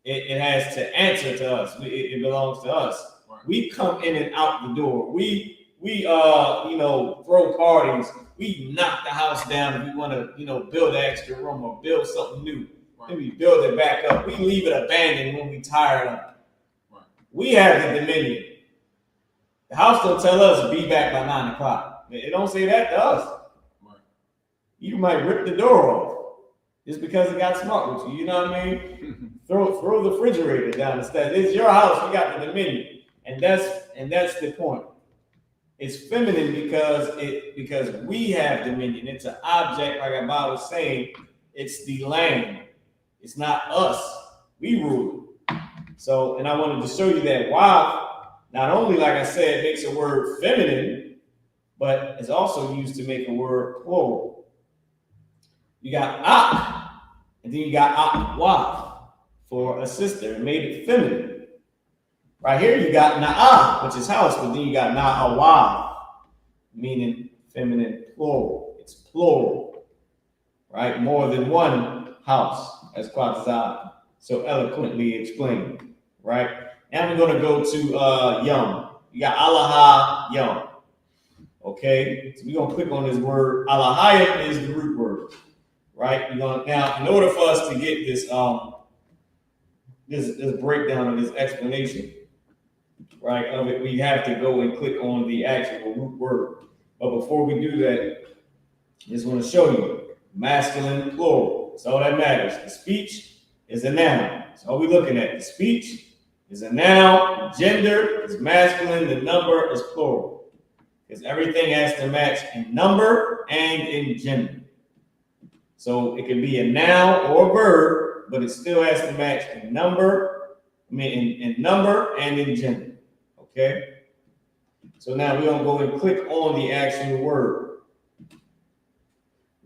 it has to answer to us. It belongs to us. We come in and out the door. We throw parties. We knock the house down if we want to, build an extra room or build something new. Then we build it back up. We leave it abandoned when we tired of it. We have the dominion. The house don't tell us be back by 9 o'clock. It don't say that to us. You might rip the door off just because it got smart with you. You know what I mean? Throw the refrigerator down instead. It's your house. You got the dominion, and that's the point. It's feminine because we have dominion. It's an object, like Abba was saying. It's the land. It's not us. We rule it. So, and I wanted to show you that YAH, not only, like I said, makes a word feminine, but it's also used to make a word plural. You got ak, and then you got YAHUAH for a sister. It made it feminine. Right here you got na'ah, which is house, but then you got YAHUAH, meaning feminine plural. It's plural, right? More than one house, as Qadazah so eloquently explained, right? Now we're going to go to Yom. You got Allahah Yom. Okay, so we're going to click on this word. Allahayim is the root word. right? You're gonna, now, in order for us to get this this breakdown of this explanation, right, of it, we have to go and click on the actual root word. But before we do that, I just want to show you masculine, plural. That's all that matters. The speech is a noun. That's all we're looking at. The speech is a noun. The gender is masculine. The number is plural. Because everything has to match in number and in gender. So it can be a noun or a verb, but it still has to match in number, in number and in gender. Okay? So now we're gonna go and click on the actual word.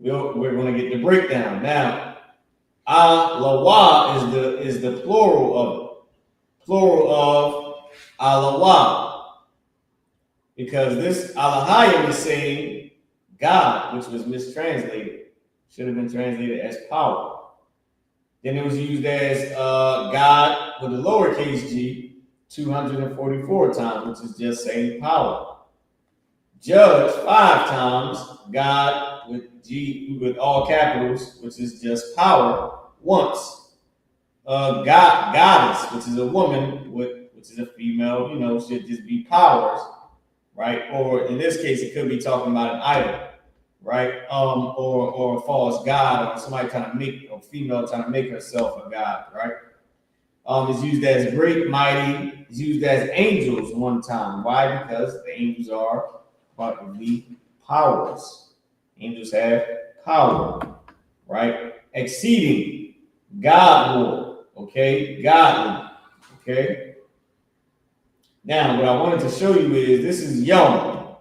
We're gonna get the breakdown. Now, YAHUAH is the plural of it. Plural of YAHUAH. Because this Elohim is saying God, which was mistranslated. Should have been translated as power. Then it was used as God with a lowercase g 244 times, which is just saying power. Judge 5 times, God with G with all capitals, which is just power, once. Goddess, which is a woman, which is a female, should just be powers, right? Or in this case, it could be talking about an idol. Right? Or a false god, or somebody trying to make a female trying to make herself a god, right? It's used as great, mighty, it's used as angels one time. Why? Because the angels are part of the powers. Angels have power, right? Exceeding, God, okay? Godly, okay? Now, what I wanted to show you is this is Yom.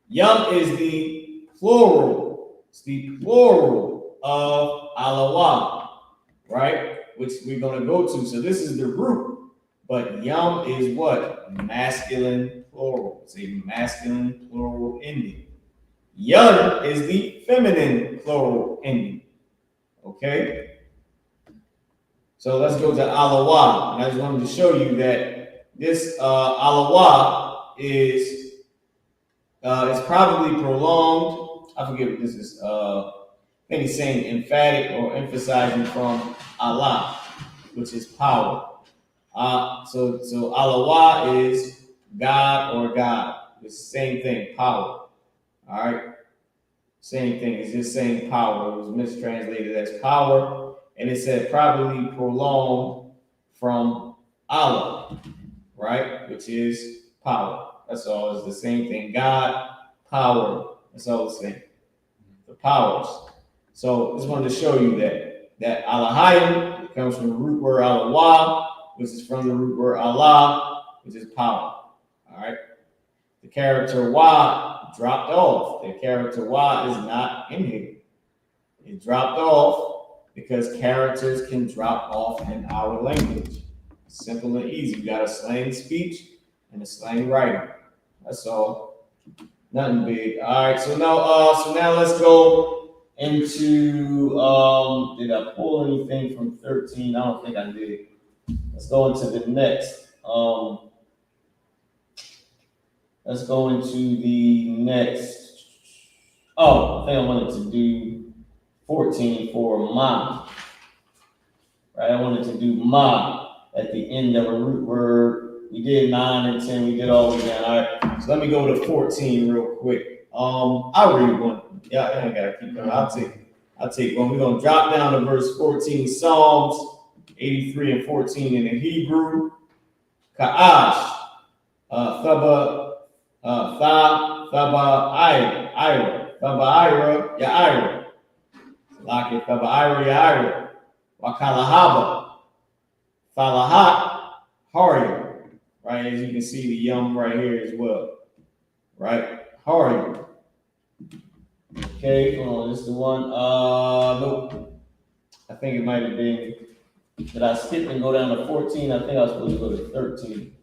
Yom is the plural. It's the plural of YAHUAH, right? Which we're going to go to. So this is the root, but Yom is what? Masculine plural. It's a masculine plural ending. Yun is the feminine plural ending. Okay? So let's go to YAHUAH. And I just wanted to show you that this YAHUAH is it's probably prolonged. I forget what this is. I think he's saying emphatic or emphasizing from Allah, which is power. So YAHUAH is God or God. It's the same thing, power. All right? Same thing. It's just saying power. It was mistranslated as power. And it said probably prolonged from Allah, right? Which is power. That's all. It's the same thing. God, power. That's all the same. The powers. So just wanted to show you that Elohim comes from the root word YAHUAH, which is from the root word Allah, which is power. All right. The character Y dropped off. The character Y is not in here. It dropped off because characters can drop off in our language. Simple and easy. You got a slang speech and a slang writing. That's all. Nothing big. All right. So now let's go into. Did I pull anything from 13? I don't think I did. Let's go into the next. Let's go into the next. Oh, I think I wanted to do 14 for ma. Right. I wanted to do ma at the end of a root word. We did 9 and 10. We did all the way down. All right. So let me go to 14 real quick. I'll read one. Yeah, I ain't gotta keep going. I'll take one. We're gonna drop down to verse 14. Psalms 83 and 14 in the Hebrew. Ka'ash, Thaba, Thaba, Yaira, Laki, Thaba, Yaira, Wakalahaba, Falahat, Haria. Right, as you can see the Yum right here as well. Right, Haria. Okay, hold on, this is the one. Nope. I think it might have been. Did I skip and go down to 14? I think I was supposed to go to 13.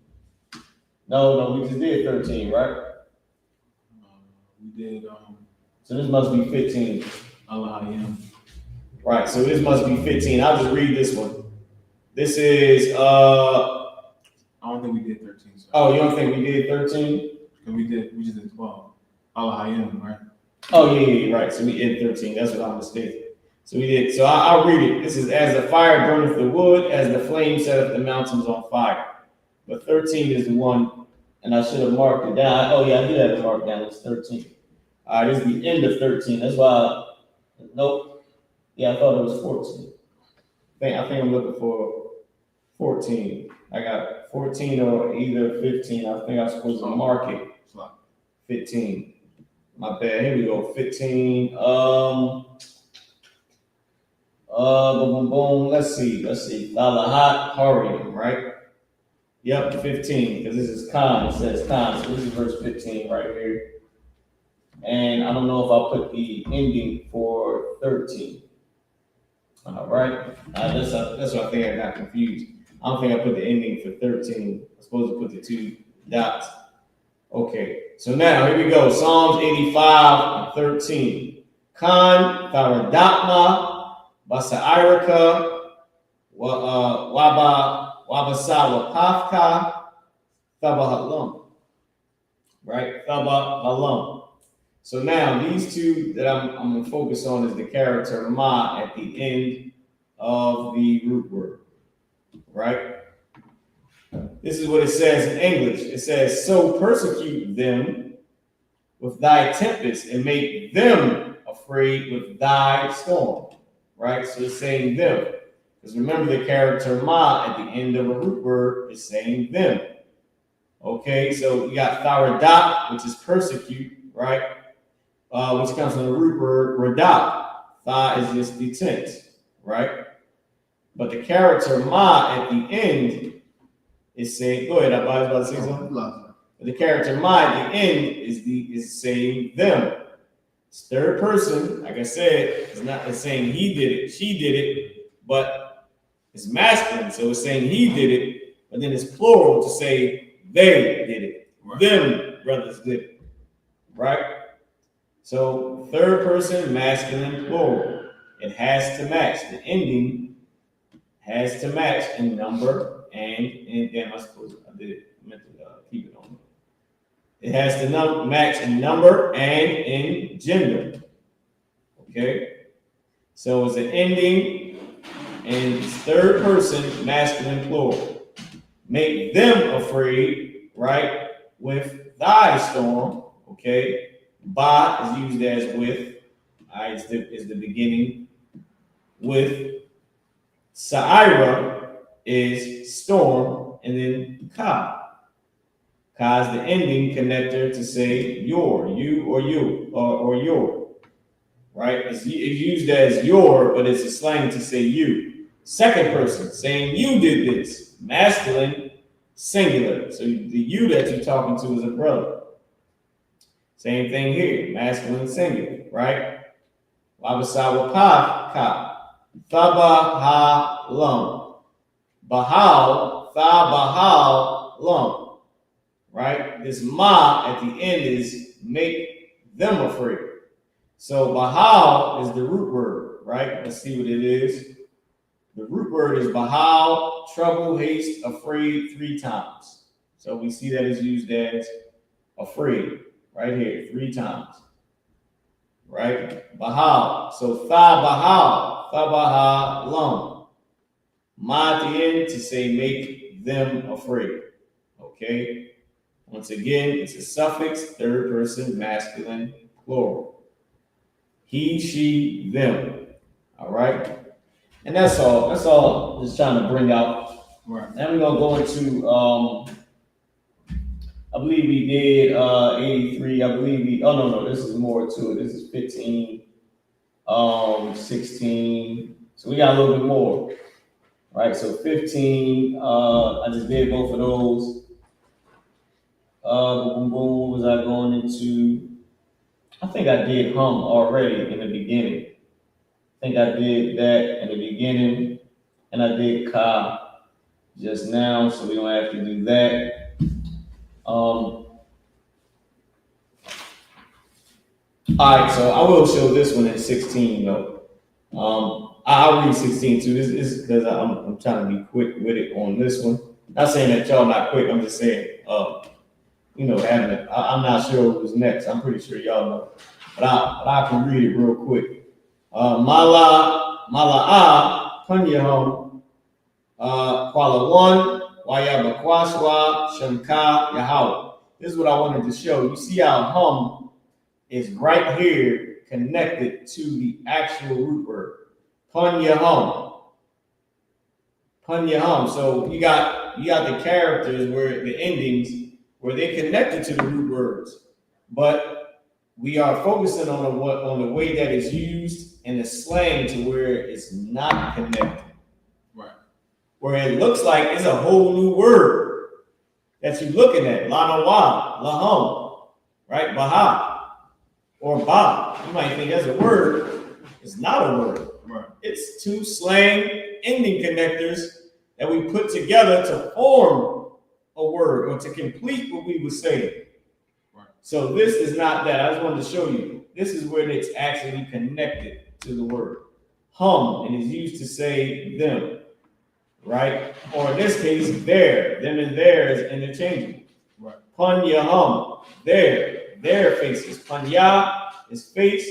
No, we just did 13, right? We did. So this must be 15. Allah. Right, so this must be 15. I'll just read this one. This is I don't think we did 13. So. Oh, you don't think we did 13? We just did 12. Allah, right? Oh, yeah, right. So we did 13. That's what I'm mistaken. So we did. So I'll read it. This is as the fire burneth the wood, as the flame setteth the mountains on fire. But 13 is the one, and I should have marked it down. Oh yeah, I did have it marked down. It's 13. All right, this is the end of 13. That's why. Nope. Yeah, I thought it was 14. I think I'm looking for 14. I got 14 or either 15. I think I'm supposed to mark it. 15. My bad. Here we go. 15. Boom, boom. Let's see. Salahat Harium, right? Yep, 15. Because this is Khan. It says Khan. So this is verse 15 right here. And I don't know if I'll put the ending for 13. All right. That's what I think I got confused. I don't think I put the ending for 13. I'm supposed to put the 2 dots. Okay. So now here we go. Psalms 85 and 13. Khan, Tharadapma, Basairaka, Wabasawa Pafka, Thabahalam. Right? Thabahalam. So now these 2 that I'm going to focus on is the character ma at the end of the root word. Right? This is what it says in English. It says, so persecute them with thy tempest and make them afraid with thy storm. Right? So it's saying them. Because remember the character ma at the end of a root word is saying them. Okay, so you got tharadat, which is persecute, right? Which comes from the root word radat. Tha is just the tense, right? But the character ma at the end is saying, go ahead, I was about to say something. But the character ma at the end is saying them. It's third person, like I said, it's saying he did it, she did it, but it's masculine, so it's saying he did it, but then it's plural to say they did it. Right. Them brothers did it. Right? So third person, masculine, plural. It has to match. The ending has to match in number and damn, I suppose I did it. I meant to keep it on. It has to match in number and in gender. Okay? So it's an ending and it's third person, masculine, plural. Make them afraid, right? With thy storm, okay? Ba is used as with, all right, is the beginning. With Sa'ira is storm, and then Ka. Ka is the ending connector to say your, you or you, or your, right? It's used as your, but it's a slang to say you. Second person, saying you did this. Masculine, singular. So the you that you're talking to is a brother. Same thing here, masculine, singular, right? Wabasawa ka, thabahalam. Bahal, thabahalam. Right? This ma at the end is make them afraid. So bahal is the root word, right? Let's see what it is. The root word is bahal, trouble, haste, afraid 3 times. So we see that is used as afraid, right here, 3 times. Right? Bahal. So tha bahalam. Ma at the end to say make them afraid. Okay? Once again, it's a suffix, third person, masculine, plural. He, she, them. All right? And that's all. That's all I'm just trying to bring out. Right. Now we're going to go into, I believe we did 83. I believe no, this is more to it. This is 15, 16. So we got a little bit more. All right, so 15, I just did both of those. Boom, boom, was I going into? I think I did hum already in the beginning. I think I did that in the beginning, and I did ka just now, so we don't have to do that. All right, so I will show this one at 16 though. I'll read 16 too. This is because I'm trying to be quick with it on this one. Not saying that y'all not quick. I'm just saying, I'm not sure who's next. I'm pretty sure y'all know, but I can read it real quick. Mala'a, Punyahum, Kuala 1, Wayabakwashwa, Shamka, Yahawah. This is what I wanted to show. You see how hum is right here connected to the actual root word. Punyahum. Punyahum. So you got the characters where the endings where they connected to the root words, but we are focusing on the way that it's used in the slang to where it's not connected. Right. Where it looks like it's a whole new word that you're looking at. Lanawa, lahum, right? Baha or ba. You might think that's a word. It's not a word. Right. It's two slang ending connectors that we put together to form a word or to complete what we were saying. Right. So this is not that. I just wanted to show you. This is where it's actually connected to the word. Hum, and is used to say them, right? Or in this case, their. Them and their is interchangeable. Right. Punya hum, their faces. Punya is face,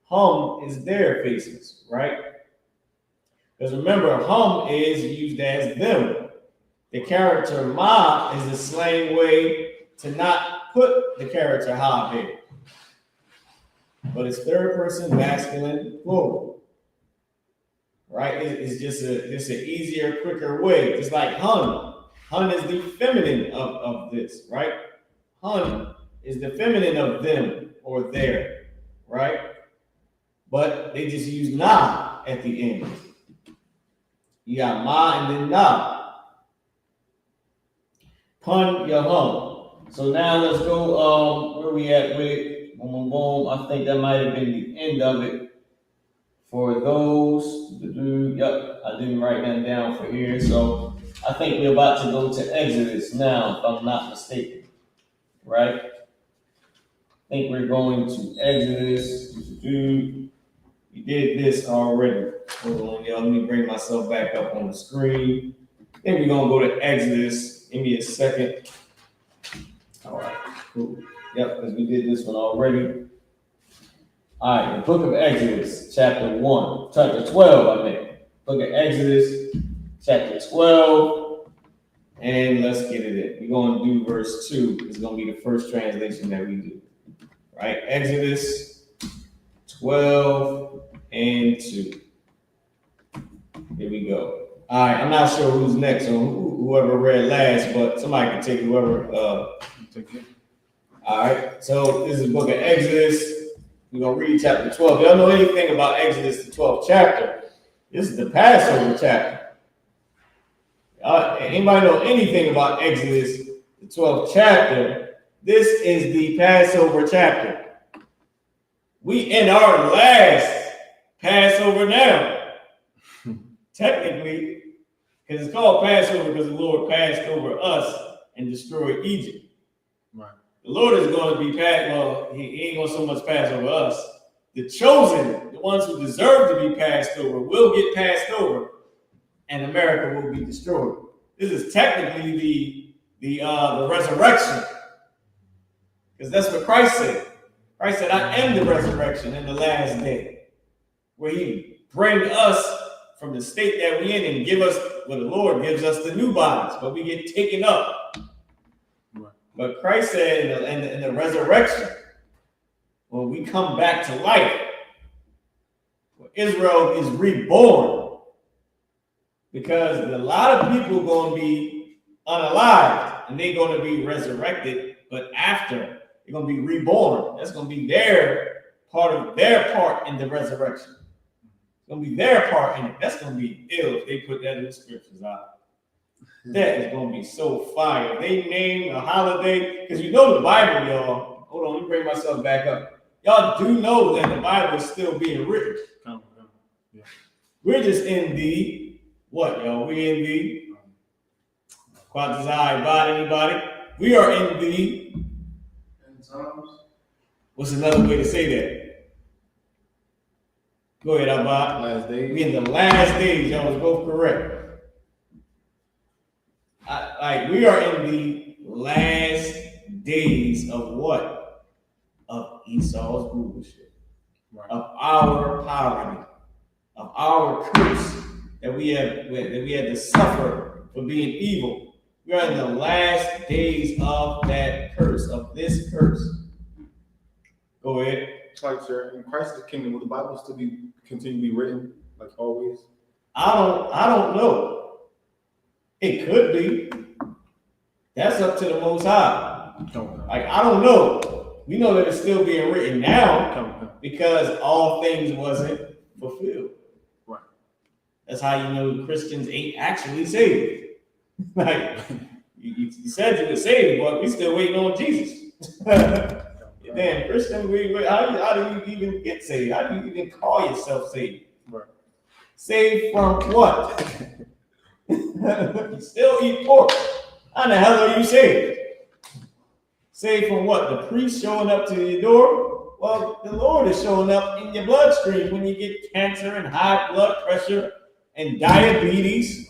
hum is their faces, right? Because remember, hum is used as them. The character ma is a slang way to not put the character ha there. But it's third person masculine plural. Right? It's just an easier, quicker way. Just like hun. Hun is the feminine of this, right? Hun is the feminine of them or their, right? But they just use na at the end. You got ma and then na. Pun yahum. So now let's go where we at with it. Boom, boom, boom. I think that might have been the end of it. For those, yep, I didn't write that down for here. So I think we're about to go to Exodus now, if I'm not mistaken. Right? I think we're going to Exodus. We did this already. Hold on, y'all. Let me bring myself back up on the screen. I think we're gonna go to Exodus. Give me a second. All right, cool. Yep, because we did this one already. All right, the book of Exodus, chapter 12, I mean. Book of Exodus, chapter 12. And let's get it in. We're going to do verse 2. It's going to be the first translation that we do. Right? Exodus 12 and 2. Here we go. All right, I'm not sure who's next or whoever read last, but somebody can take whoever. Take it. All right, so this is the book of Exodus. We're going to read chapter 12. Y'all know anything about Exodus, the 12th chapter? This is the Passover chapter. Anybody know anything about Exodus, the 12th chapter? This is the Passover chapter. We in our last Passover now. Technically, because it's called Passover because the Lord passed over us and destroyed Egypt. Right. The Lord is going to be passed. Well, he ain't going to so much pass over us. The chosen, the ones who deserve to be passed over, will get passed over, and America will be destroyed. This is technically the resurrection, because that's what Christ said. Christ said, "I am the resurrection and the last day," where He bring us from the state that we in and give us, well, the Lord gives us the new bodies, but we get taken up. Right. But Christ said in the resurrection, when we come back to life, Israel is reborn, because a lot of people are going to be unalived and they're going to be resurrected, but after they're going to be reborn. That's going to be their part in the resurrection. It's going to be their part in it. That's going to be ill if they put that in the scriptures out. That is going to be so fire. They name a holiday, because you know the Bible, y'all. Hold on, let me bring myself back up. Y'all do know that the Bible is still being written. Yeah. We're just in the, what, y'all? We're in the, anybody? We are in the, what's another way to say that? Go ahead, Abba. Last days. We in the last days, y'all was both correct. We are in the last days of what? Of Esau's rulership. of our poverty, of our curse that we had to suffer for being evil. We are in the last days of that curse, of this curse. Go ahead. It's like, sir, in Christ's kingdom, will the Bible still continue to be written like always? I don't know. It could be. That's up to the Most High. Like, I don't know. We know that it's still being written now because all things wasn't fulfilled. Right. That's how you know Christians ain't actually saved. Like, you said you were saved, but we still waiting on Jesus. Damn, Christian, how do you even get saved? How do you even call yourself saved? Right. Saved from what? You still eat pork. How the hell are you saved? Saved from what? The priest showing up to your door? Well, the Lord is showing up in your bloodstream when you get cancer and high blood pressure and diabetes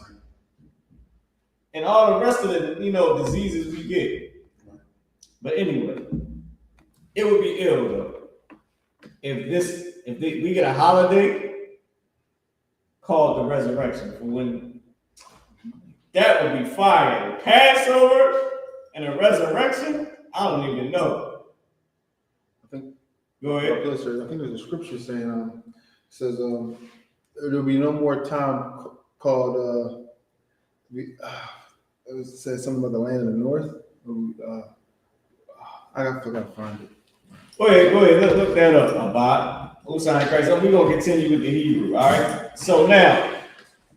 and all the rest of the diseases we get. But anyway, it would be ill though if we get a holiday called the resurrection for when that would be fire. The Passover and a resurrection, I don't even know. I think. Go ahead. I think there's a scripture saying, it says, there'll be no more time called. It says something about the land of the north. I forgot to find it. Go ahead. Look that up, Abad. Usain Christ. So we're gonna continue with the Hebrew. All right. So now.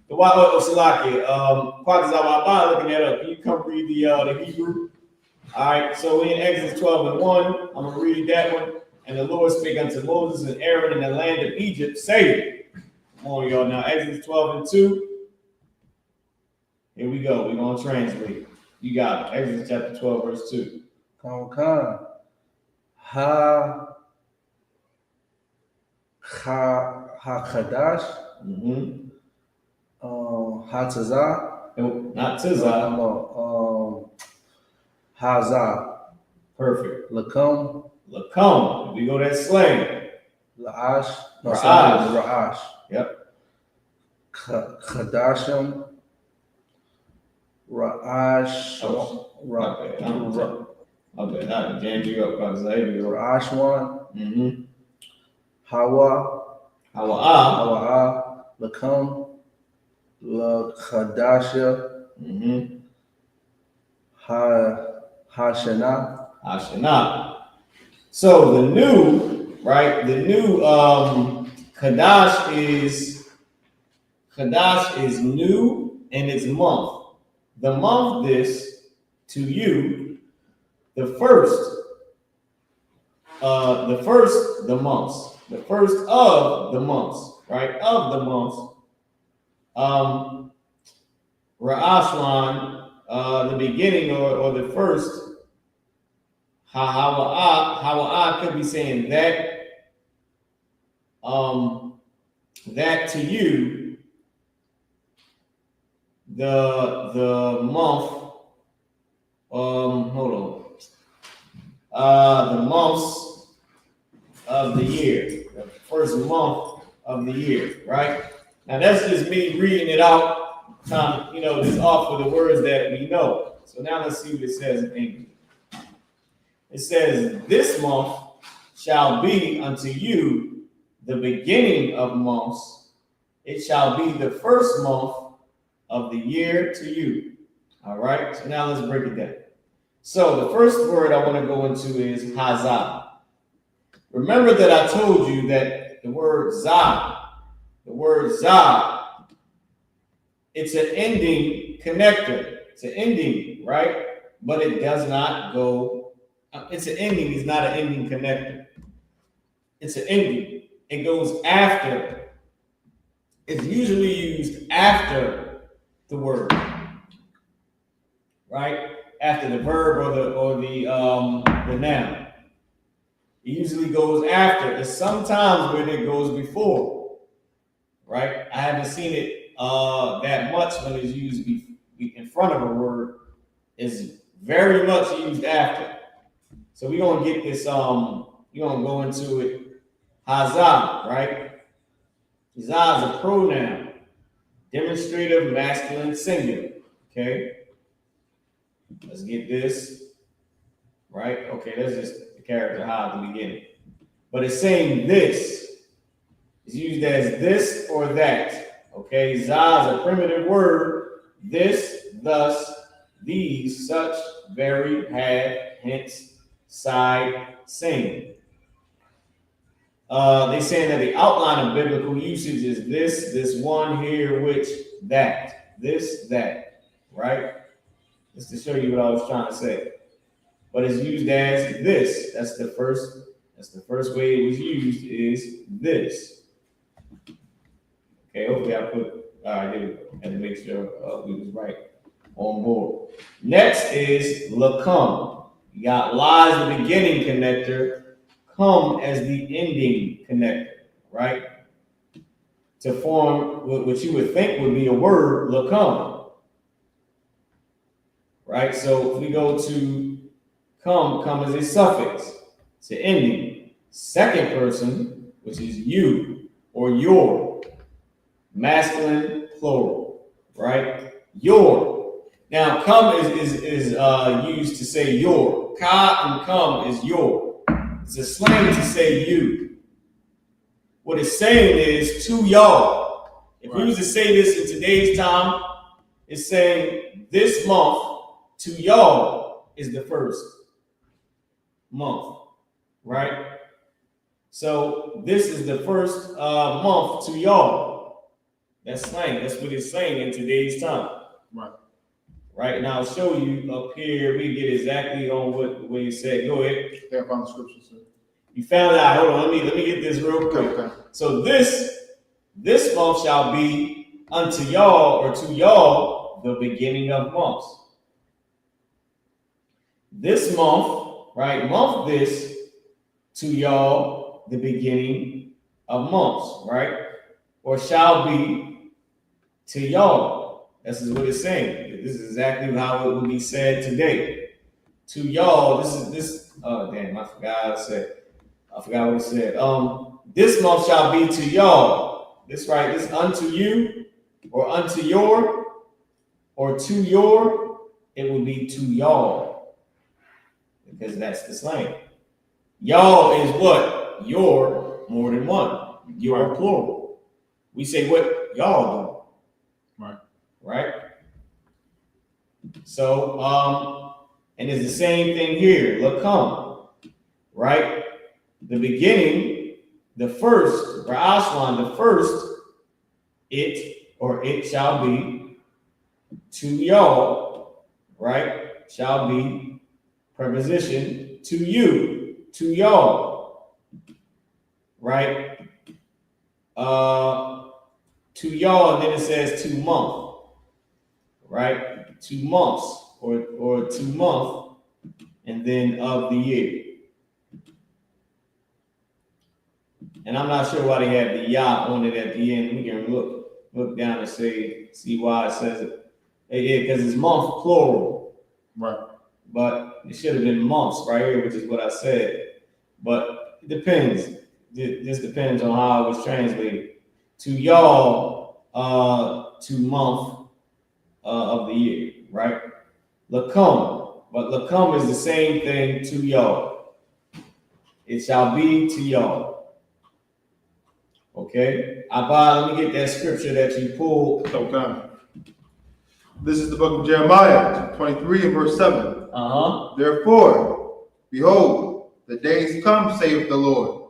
The YAHUSHUA, Abad looking that up. Can you come read the Hebrew? All right, so in Exodus 12:1, I'm gonna read that one. And the Lord spake unto Moses and Aaron in the land of Egypt, saying, come on, y'all now, Exodus 12:2. Here we go. We're gonna translate. You got it. Exodus chapter 12, verse 2. Chadash. Hatazah. No, not Tizah. Hazah. Perfect. Lakum. Lakum. We go that slang. La'ash. Ra'ash. Yep. Kadashim. Ra'ash. Okay, I jammed you up. Ra'ashwan. Hawa. Lakum. La Khadasha, Hashanah. So the new, right? The new Kadash is new and it's month. The month this to you, the first of the months, right? Of the months. Ra'ashwan, the beginning or the first. Hawa'ah could be saying that. That to you, the month. Hold on. The months of the year, the first month of the year, right? Now that's just me reading it out, just off of the words that we know. So now let's see what it says in English. It says, this month shall be unto you the beginning of months. It shall be the first month of the year to you. All right, so now let's break it down. So the first word I want to go into is hazah. Remember that I told you that the word zah, it's an ending connector. It's an ending, right? But it does not go, it's an ending, it's not an ending connector. It's an ending. It goes after. It's usually used after the word, right? After the verb or the noun. It usually goes after. It's sometimes when it goes before, right? I haven't seen it that much when it's used in front of a word. It's very much used after. So we're gonna get this. We're gonna go into it. Hazah, right? Zah is a pronoun, demonstrative masculine singular. Okay. Let's get this. Right? Okay, that's just the character ha at the beginning. But it's saying this. It's used as this or that. Okay, Zah is a primitive word. This, thus, these, such, very, had, hence, side, sing. They saying that the outline of biblical usage is this one here, which, that, this, that, right? Just to show you what I was trying to say. But it's used as this. That's the first way it was used is this. Okay, hopefully I put, all right, there we go. Had to make sure we was right on board. Next is LEXX. You got la as the beginning connector, come as the ending connector, right? To form what you would think would be a word, LEXX. Right? So if we go to come as a suffix to ending. Second person, which is you or your. Masculine plural, right? Your. Now, come is used to say your. Ka and come is your. It's a slang to say you. What it's saying is to y'all. If we was to say this in today's time, it's saying this month to y'all is the first month, right? So this is the first month to y'all. That's slang. That's what it's saying in today's time. Right. Right. And I'll show you up here. We get exactly on what you said. Go ahead. Yeah, I found the scripture, sir. You found out. Hold on. Let me get this real quick. Okay. So this month shall be unto y'all or to y'all the beginning of months. This month, right? Month this to y'all the beginning of months, right? Or shall be to y'all. This is what it's saying. This is exactly how it would be said today. To y'all, oh damn, I forgot what it said. This month shall be to y'all. This right, this unto you, or unto your, or to your, it will be to y'all. Because that's the slang. Y'all is what? Your more than one. Your plural. We say what y'all do. Right? So, and it's the same thing here. LEXX, right? The beginning, the first, the first, it or it shall be to y'all, right? Shall be preposition to you, to y'all, right? To y'all, and then it says to month, right? 2 months or 2 month, and then of the year. And I'm not sure why they have the Yah on it at the end. We can look down and see why it says it. Yeah, because it's month plural. Right. But it should have been months right here, which is what I said. But it depends. This depends on how it was translated. To y'all, 2 month of the year, right? LEXX, but LEXX is the same thing to y'all. It shall be to y'all. Okay? Abba, let me get that scripture that you pulled. Okay. This is the book of Jeremiah, 23 and verse 7. Therefore, behold, the days come, saith the Lord,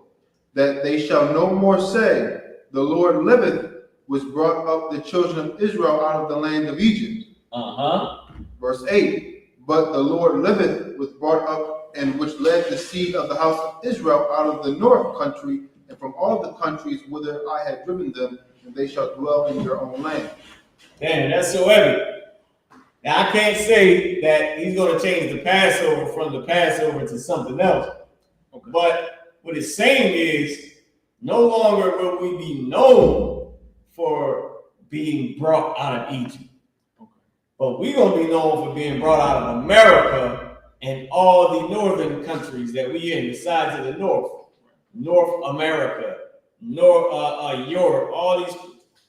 that they shall no more say, the Lord liveth, which brought up the children of Israel out of the land of Egypt. Verse 8, but the Lord liveth, which brought up and which led the seed of the house of Israel out of the north country and from all the countries whither I had driven them, and they shall dwell in their own land. Damn, that's so heavy. Now, I can't say that he's going to change the Passover from the Passover to something else. Okay. But what it's saying is, no longer will we be known for being brought out of Egypt. Okay. But we're going to be known for being brought out of America and all the northern countries that we in, the sides of the north. North America, Europe, all these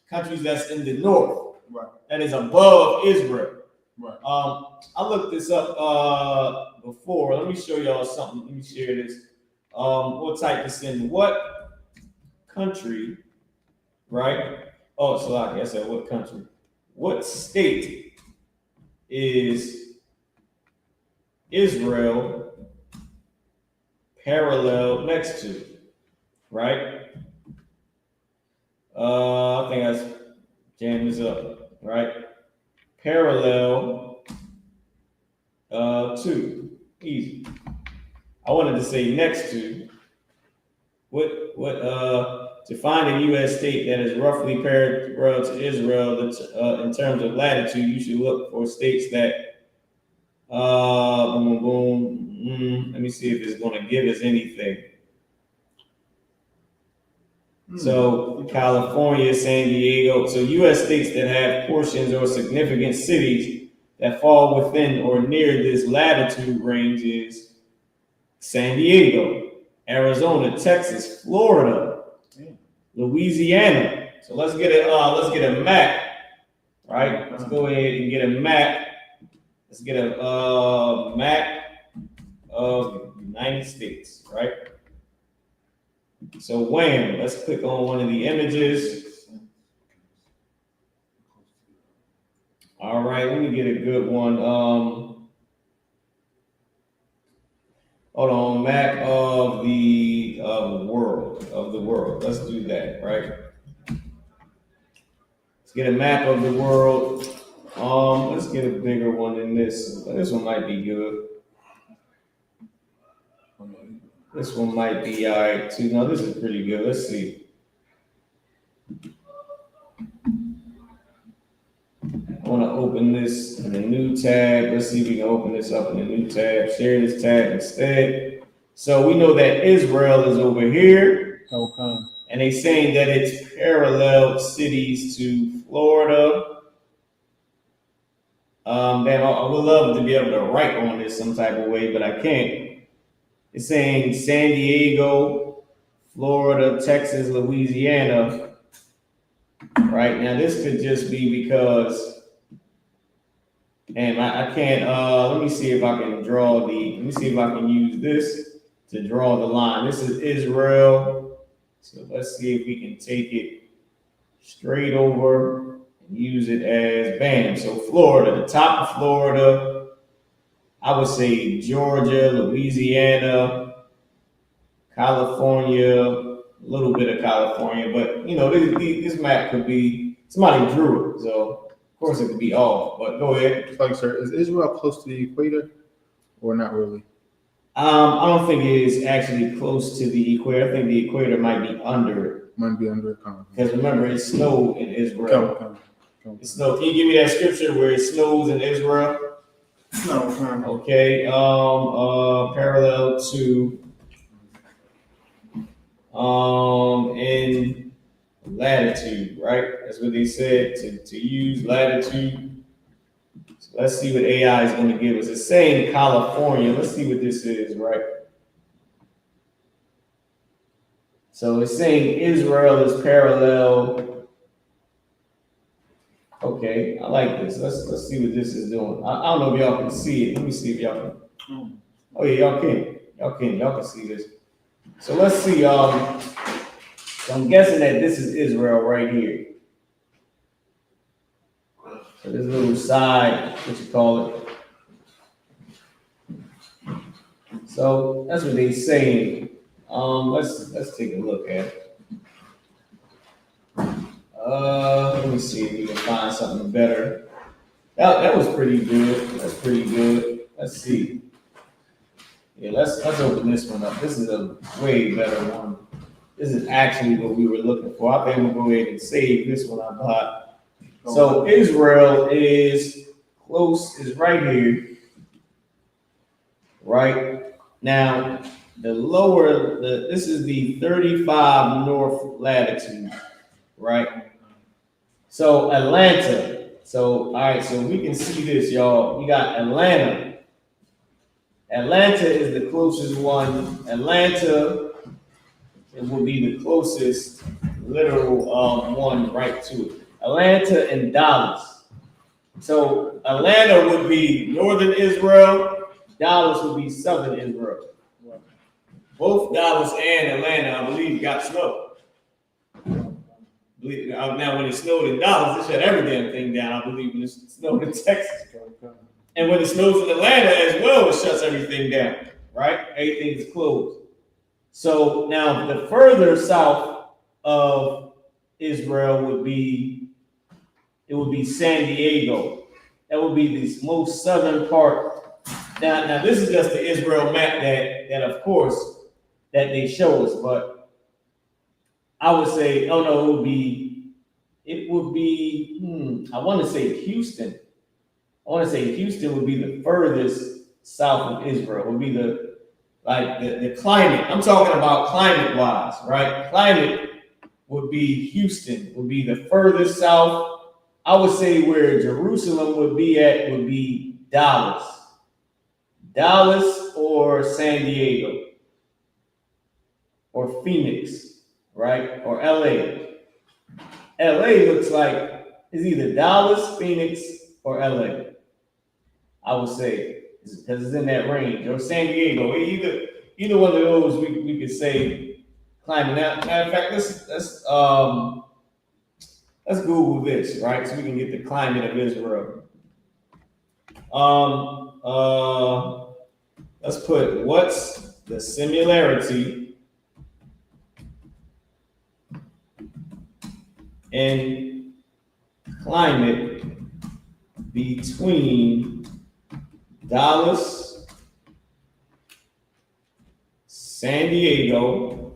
countries that's in the north, Right. that is above Israel. Right. I looked this up before. Let me show y'all something. Let me share this. We'll type this in. What country, right? Oh, so I said what country? What state is Israel parallel next to? Right? I think I jammed this up, right? Parallel to, easy. I wanted to say next to. To find a U.S. state that is roughly parallel to Israel in terms of latitude, you should look for states that, let me see if it's going to give us anything. So California, San Diego, so U.S. states that have portions or significant cities that fall within or near this latitude range is San Diego, Arizona, Texas, Florida, Louisiana. So let's get a map, right? Let's go ahead and get a map. Let's get a map of the United States, right? So wham, let's click on one of the images. All right, let me get a good one. Hold on, map of the world. Let's do that, right? Let's get a map of the world. Let's get a bigger one than this. This one might be good. This one might be all right too. No, this is pretty good. Let's see. I want to open this in a new tab. Let's see if we can open this up in a new tab. Share this tab instead. So we know that Israel is over here. Okay. And they're saying that it's parallel cities to Florida. Man, I would love to be able to write on this some type of way, but I can't. It's saying San Diego, Florida, Texas, Louisiana. Right now, this could just be because, and I can't. Let me see if I can draw the. Let me see if I can use this to draw the line. This is Israel. So let's see if we can take it straight over and use it as bam. So Florida, the top of Florida. I would say Georgia, Louisiana, California, a little bit of California, but you know, this map could be, somebody drew it, so of course it could be off, but go ahead. Sorry, sir, is Israel close to the equator or not really? I don't think it is actually close to the equator. I think the equator might be under it. Might be under it. Because remember, it snowed in Israel. It snowed. Can you give me that scripture where it snows in Israel? No. Okay, parallel to in latitude, right? That's what they said, to use latitude. So let's see what AI is going to give us. It's saying California. Let's see what this is, right? So it's saying Israel is parallel. Okay, I like this. Let's see what this is doing. I don't know if y'all can see it. Let me see if y'all can. Oh yeah, y'all can see this. So let's see. So I'm guessing that this is Israel right here. So this little side, what you call it. So that's what they're saying. Let's take a look at it. Let me see if we can find something better. That was pretty good. That's pretty good. Let's see. Yeah, let's open this one up. This is a way better one. This is actually what we were looking for. I think we'll go ahead and save this one I bought. So Israel is close, is right here. Right now, this is the 35 north latitude, right? So Atlanta. So all right, so we can see this, y'all. We got Atlanta. Atlanta is the closest one. Atlanta it will be the closest literal one right to it. Atlanta and Dallas. So Atlanta would be northern Israel, Dallas would be southern Israel. Both Dallas and Atlanta, I believe, got snow. Now, when it snowed in Dallas, it shut every damn thing down, I believe, when it snowed in Texas. And when it snows in Atlanta as well, it shuts everything down, right? Everything is closed. So now the further south of Israel would be San Diego. That would be the most southern part. Now this is just the Israel map that of course that they show us, but I would say, oh no, it would be I want to say Houston. I want to say Houston would be the furthest south of Israel. Would be the climate. I'm talking about climate wise, right? Climate would be Houston, would be the furthest south. I would say where Jerusalem would be at would be Dallas or San Diego or Phoenix, right? Or LA. LA looks like it's either Dallas, Phoenix, or LA. I would say, because it's in that range, or San Diego. Either one of those we could say climate. Now, matter of fact, let's Google this, right? So we can get the climate of Israel. Let's put what's the similarity in climate between Dallas, San Diego,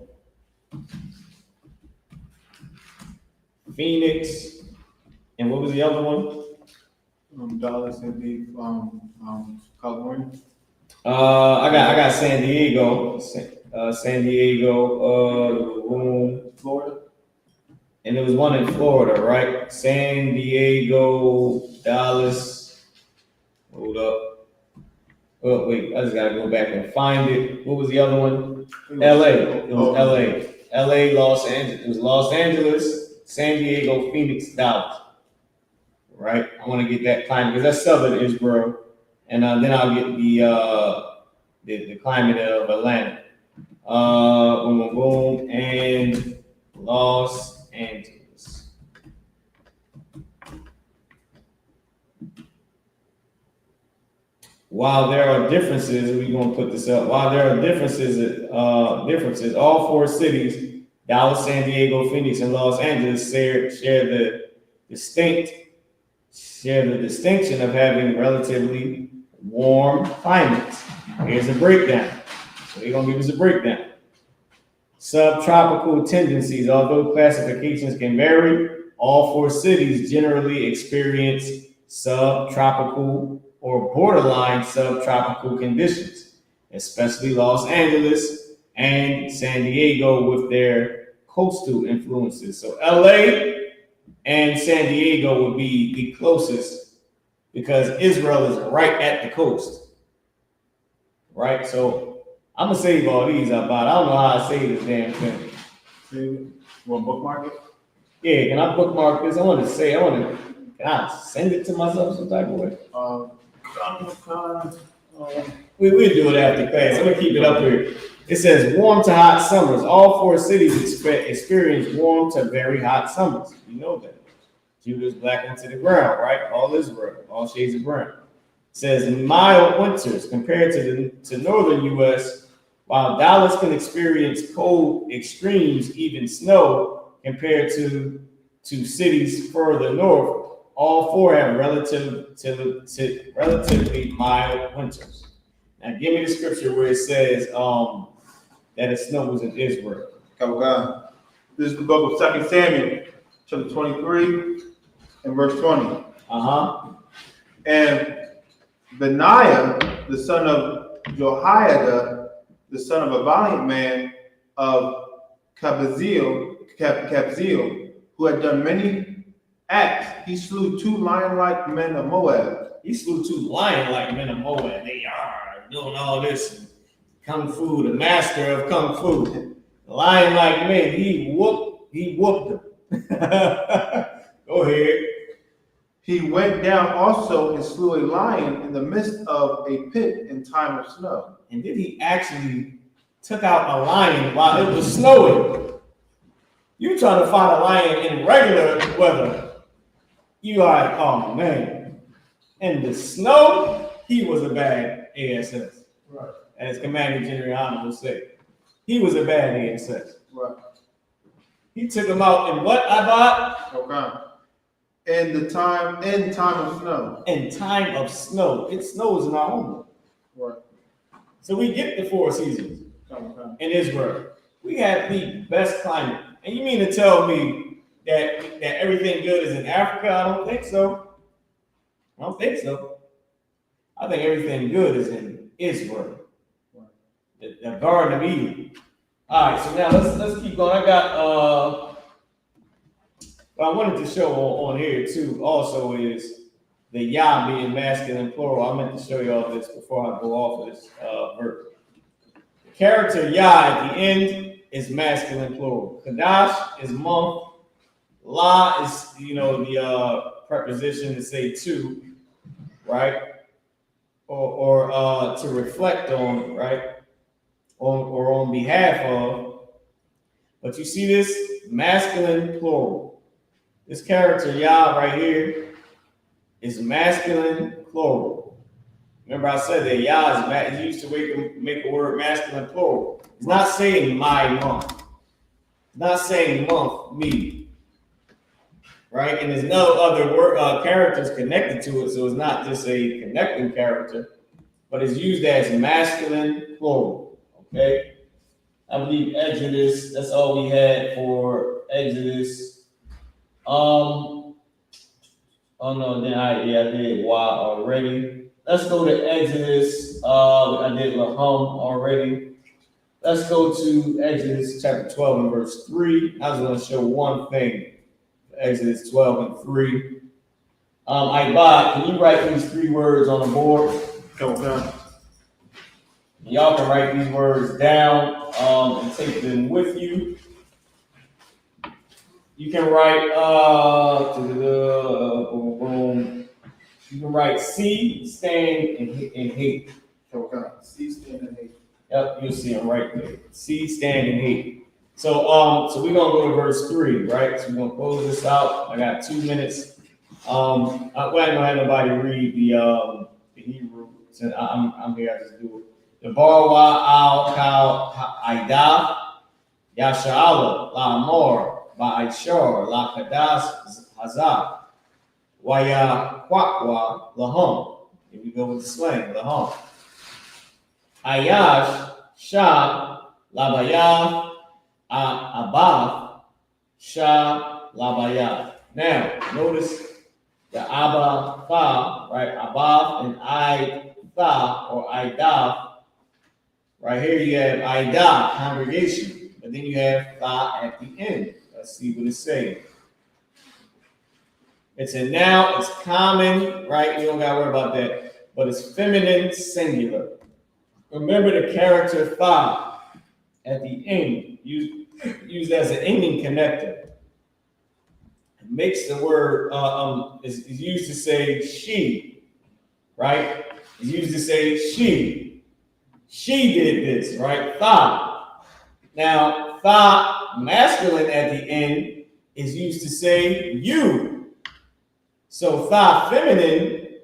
Phoenix, and what was the other one? Dallas and California. I got San Diego, Florida. And there was one in Florida, right? San Diego, Dallas. Hold up. Oh wait, I just gotta go back and find it. What was the other one? LA. It was LA. LA, Los Angeles. It was Los Angeles, San Diego, Phoenix, Dallas. Right? I want to get that climate because that's southern Israel. And then I'll get the climate of Atlanta. Boom, and Los Angeles. While there are differences, we're going to put this up. While there are differences, all four cities, Dallas, San Diego, Phoenix, and Los Angeles, share the distinction of having relatively warm climates. Here's a breakdown. So they're going to give us a breakdown. Subtropical tendencies. Although classifications can vary, all four cities generally experience subtropical or borderline subtropical conditions, especially Los Angeles and San Diego with their coastal influences. So LA and San Diego would be the closest because Israel is right at the coast. Right? So I'm gonna save all these I bought. I don't know how I save this damn thing. You want to bookmark it? Yeah, can I bookmark this? Can I send it to myself some type of way? We'll do it after class. I'm gonna keep it up here. It says warm to hot summers. All four cities experience warm to very hot summers. You know that. Judah's black into the ground, right? All Israel, all shades of brown. It says mild winters compared to northern U.S. While Dallas can experience cold extremes, even snow, compared to cities further north, all four have relatively mild winters. Now, give me the scripture where it says that it snows in Israel. Okay. This is the book of 2 Samuel, chapter 23, and verse 20. And Benaiah, the son of Jehoiada, the son of a valiant man of Kabzeel, who had done many acts, he slew 2 lion-like men of Moab. He slew 2 lion-like men of Moab. They are doing all this kung fu, the master of kung fu. Lion like men, he whooped them. Go ahead. He went down also and slew a lion in the midst of a pit in time of snow. And then he actually took out a lion while it was snowing. You trying to find a lion in regular weather. You are, oh man. In the snow, he was a bad ASS. Right. As Commander General will say. He was a bad ASS. Right. He took him out in what, Ibad? Okay. In time of snow. In time of snow. It snows in our homeland. Right. So we get the 4 seasons in Israel. We have the best climate. And you mean to tell me that everything good is in Africa? I don't think so. I don't think so. I think everything good is in Israel. The Garden of Eden. All right, so now let's keep going. I got what I wanted to show on here too also is the Yah being masculine plural. I meant to show y'all this before I go off of this verse. The character Yah at the end is masculine plural. Kadash is month. La is, the preposition to say to, right? Or to reflect on, right? Or on behalf of. But you see this masculine plural. This character Yah right here is masculine plural. Remember I said that Yah is used to make a word masculine plural. It's not saying my month. It's not saying month, me. Right? And there's no other word characters connected to it, so it's not just a connecting character, but it's used as masculine plural. Okay? I believe Exodus, that's all we had for Exodus. Oh no, then I did Y already. Let's go to Exodus. I did Lahum already. Let's go to Exodus chapter 12 and verse 3. I was going to show one thing. Exodus 12 and 3. Ibad, can you write these 3 words on the board? Come on. Y'all can write these words down and take them with you. You can write you can write C, stand, and hate. Okay. C, stand, and hate. Yep, you'll see them right there. C, stand, and hate. So we're gonna go to verse 3, right? So we're gonna close this out. I got 2 minutes. I ain't gonna have nobody read the Hebrew. Since I'm here, I just do it. The B.O.W, I.D.A, YASHUA, La Amor, I.S.U.P.K, La Kadas, Hazah, YAHUAH, Lahum. Here we go with the slang, Lahum. Ayash, Shah, Labaya, Abba, Shah, Labaya. Now, notice the Abba, Fa, right? Abba and I-Tha or I-Da. Right here you have I-Da, congregation. But then you have Tha at the end. Let's see what it's saying. It's a noun, it's common, right? You don't gotta worry about that. But it's feminine singular. Remember the character Tha at the end, used as an ending connector. It makes the word, is used to say she, right? It's used to say she. She did this, right? Tha. Now, Tha, masculine at the end, is used to say you. So Tha, feminine,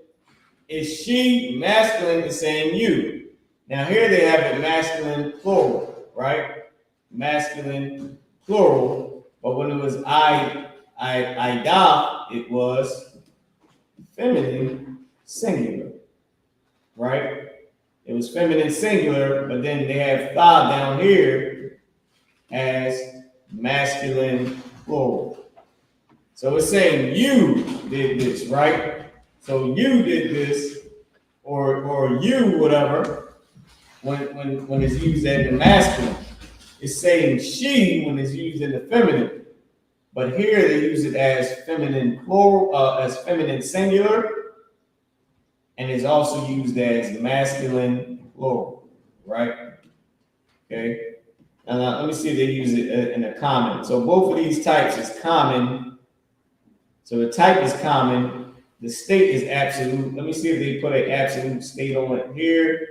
is she, masculine is saying you. Now here they have it masculine plural, right? Masculine plural, but when it was I-Da, it was feminine singular, right? It was feminine singular, but then they have Tha down here as masculine plural. So it's saying you did this, right? So you did this, or you, whatever, when it's used as the masculine. It's saying she when it's used in the feminine. But here they use it as feminine plural, as feminine singular, and it's also used as masculine plural, right? Okay. Let me see if they use it in a common. So both of these types is common. So the type is common. The state is absolute. Let me see if they put an absolute state on it here.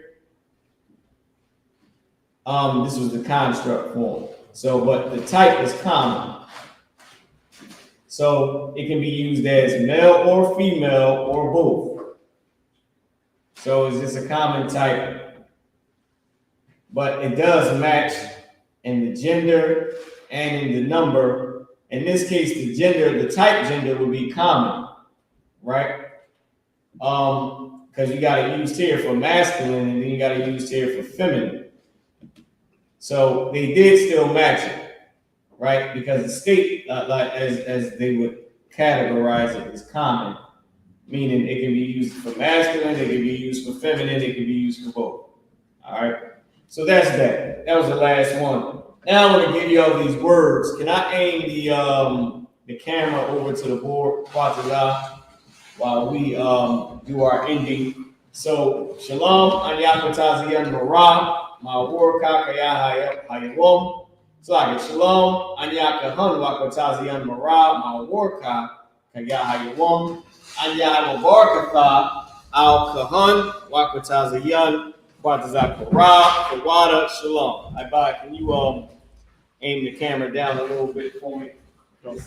This was the construct form. So, but the type is common. So it can be used as male or female or both. So it's just a common type. But it does match in the gender and in the number. In this case, the gender, the type gender would be common, right? Because you got it used here for masculine and then you got it used here for feminine. So they did still match it, right? Because the state, like as they would categorize it, is common, meaning it can be used for masculine, it can be used for feminine, it can be used for both. All right. So that's that. That was the last one. Now I'm going to give you all these words. Can I aim the camera over to the board, Quatazah, while we do our ending? So Shalom, Anyakataziyan Marah. My war Kakayahayawam. So I get Shalom, Anyaka Hun Wakatazian Marah, my war Kakayahayawam, Anyaka Barkatha, Al Kahun, Wakatazian, Quatazakara, Kawada, Shalom. Ibai, can you aim the camera down a little bit for me? Just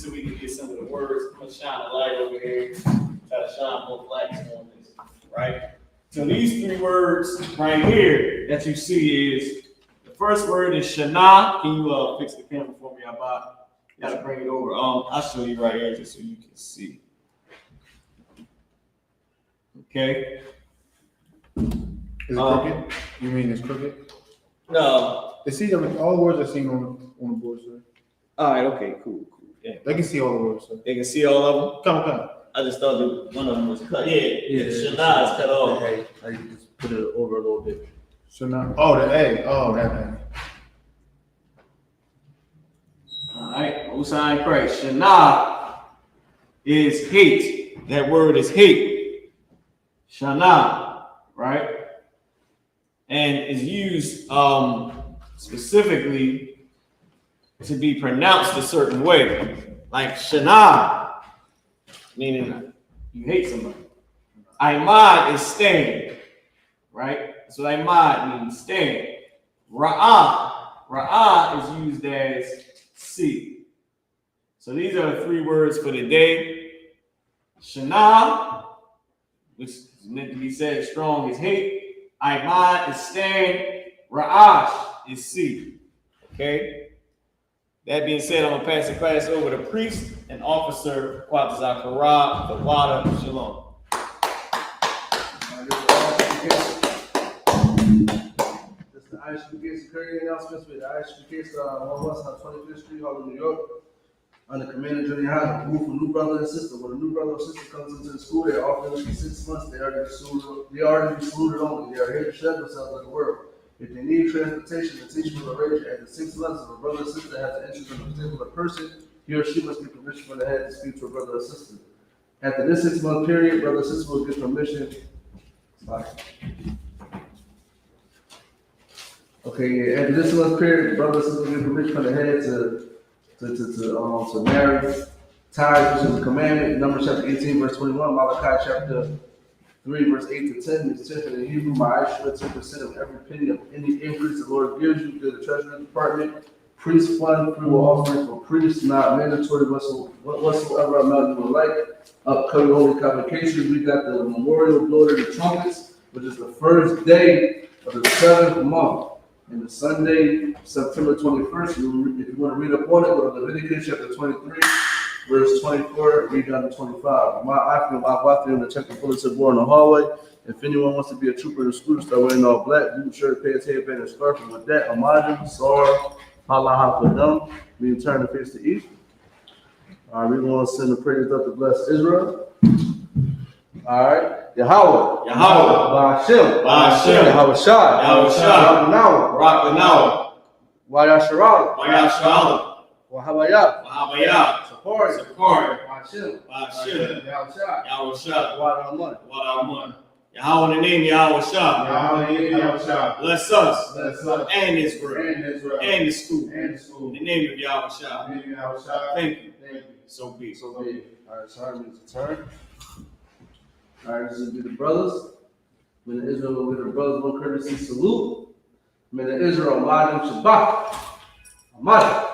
so we can get some of the words. I'm gonna shine a light over here. Try to shine both lights on this, right? So these three words right here that you see is, the first word is Shana. Can you fix the camera for me? I gotta bring it over. I'll show you right here just so you can see. Okay. Is it crooked? You mean it's crooked? No. They see them. All the words are seen on the board, sir. All right. Okay. Cool. Yeah. They can see all the words, sir. They can see all of them. Come. I just thought that one of them was cut. Yeah. Shana is cut off. Okay. I just put it over a little bit. Shana. Oh, the A. Oh, that A. All right. Usain Christ. Shana is hate. That word is hate. Shana, right? And is used specifically to be pronounced a certain way, like Shana, meaning you hate somebody. Imad is stand, right? So Imad means stand. Ra'ah is used as see. So these are the three words for the day. Shana, which is meant to be said strong, is hate. Imad is stand. Ra'ash is see. Okay? That being said, I'm going to pass the class over to priest and officer Quatazakara, the Wada, Shalom. This is the I.S.U.P.K. SICARII announcements with the I.S.U.P.K. 1 on 25th Street, Harlem, New York. Under Commander Johnny Hanna, rule for new brother and sister. When a new brother or sister comes into the school, they are offered for 6 months. They are to be saluted only. They are here to share themselves like the world. If they need transportation, the teacher will arrange it. After 6 months, if a brother or sister has an interest in a particular person, he or she must get permission from the head to speak to a brother or sister. After this 6 month period, brother or sister will get permission. Okay, yeah. After this 6 month period, brother or sister will get permission from the head to marry. Tithes, which is a commandment. Numbers chapter 18, verse 21. Malachi chapter 3, verse 8 to 10, is 10 in Hebrew, my I.S.U.P.K, 10% of every penny of any increase the Lord gives you to the Treasury Department. Priest fund, free will offering for priests, not mandatory whatsoever amount you would like. Upcoming holy convocations, we got the memorial blowing of the trumpets, which is the first day of the 7th month. And the Sunday, September 21st, if you want to read up on it, go to Leviticus chapter 23. Verse 24, read down to 25. My to check the bulletin board on the hallway. If anyone wants to be a trooper in the school, start wearing all black, blue shirt, pants, headband, and scarf. And with that, Amajim, Sar, Halahakadam, we turn to face the east. All right, we want to send the prayers up to bless Israel. All right, Yahawah, Ba'ashem, YAHUSHA, Rakanawa, YAHUSHA, YAHAWAH, Support, Ba'ashem, Yahushua, Wadamun. Yahweh in the name YAHUSHA. Yahweh in the name YAHUSHA. Bless us. Bless us. And Israel. And Israel. And the school. And the school. In the name of YAHUSHA. In the name of YAHUSHA. Thank you. Thank you. So be it. So be it. All right, sorry, it's a turn. All right, this will be the brothers. When the Israel will be the brothers, one courtesy salute. May the Israel Madim Shabbat. Amad.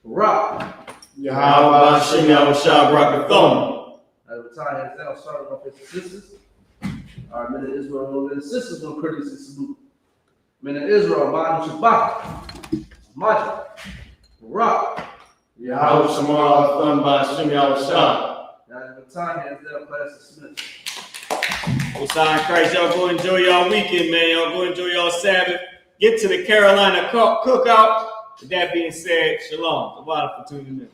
Rock. Yahweh Hashem YAHUSHA Barakathon. At the time, hands down, starting off with the sisters. All right, may the Israel and the sisters one courtesy salute. May the Israel Madim Shabbat. Amad. Rock. Yahweh Shemar by Hashem YAHUSHA. Now, at the time, hands down, class dismissed. Osai in Christ, y'all go enjoy y'all weekend, man. Y'all go enjoy y'all Sabbath. Get to the Carolina cookout. With that being said, shalom. Goodbye for tuning in.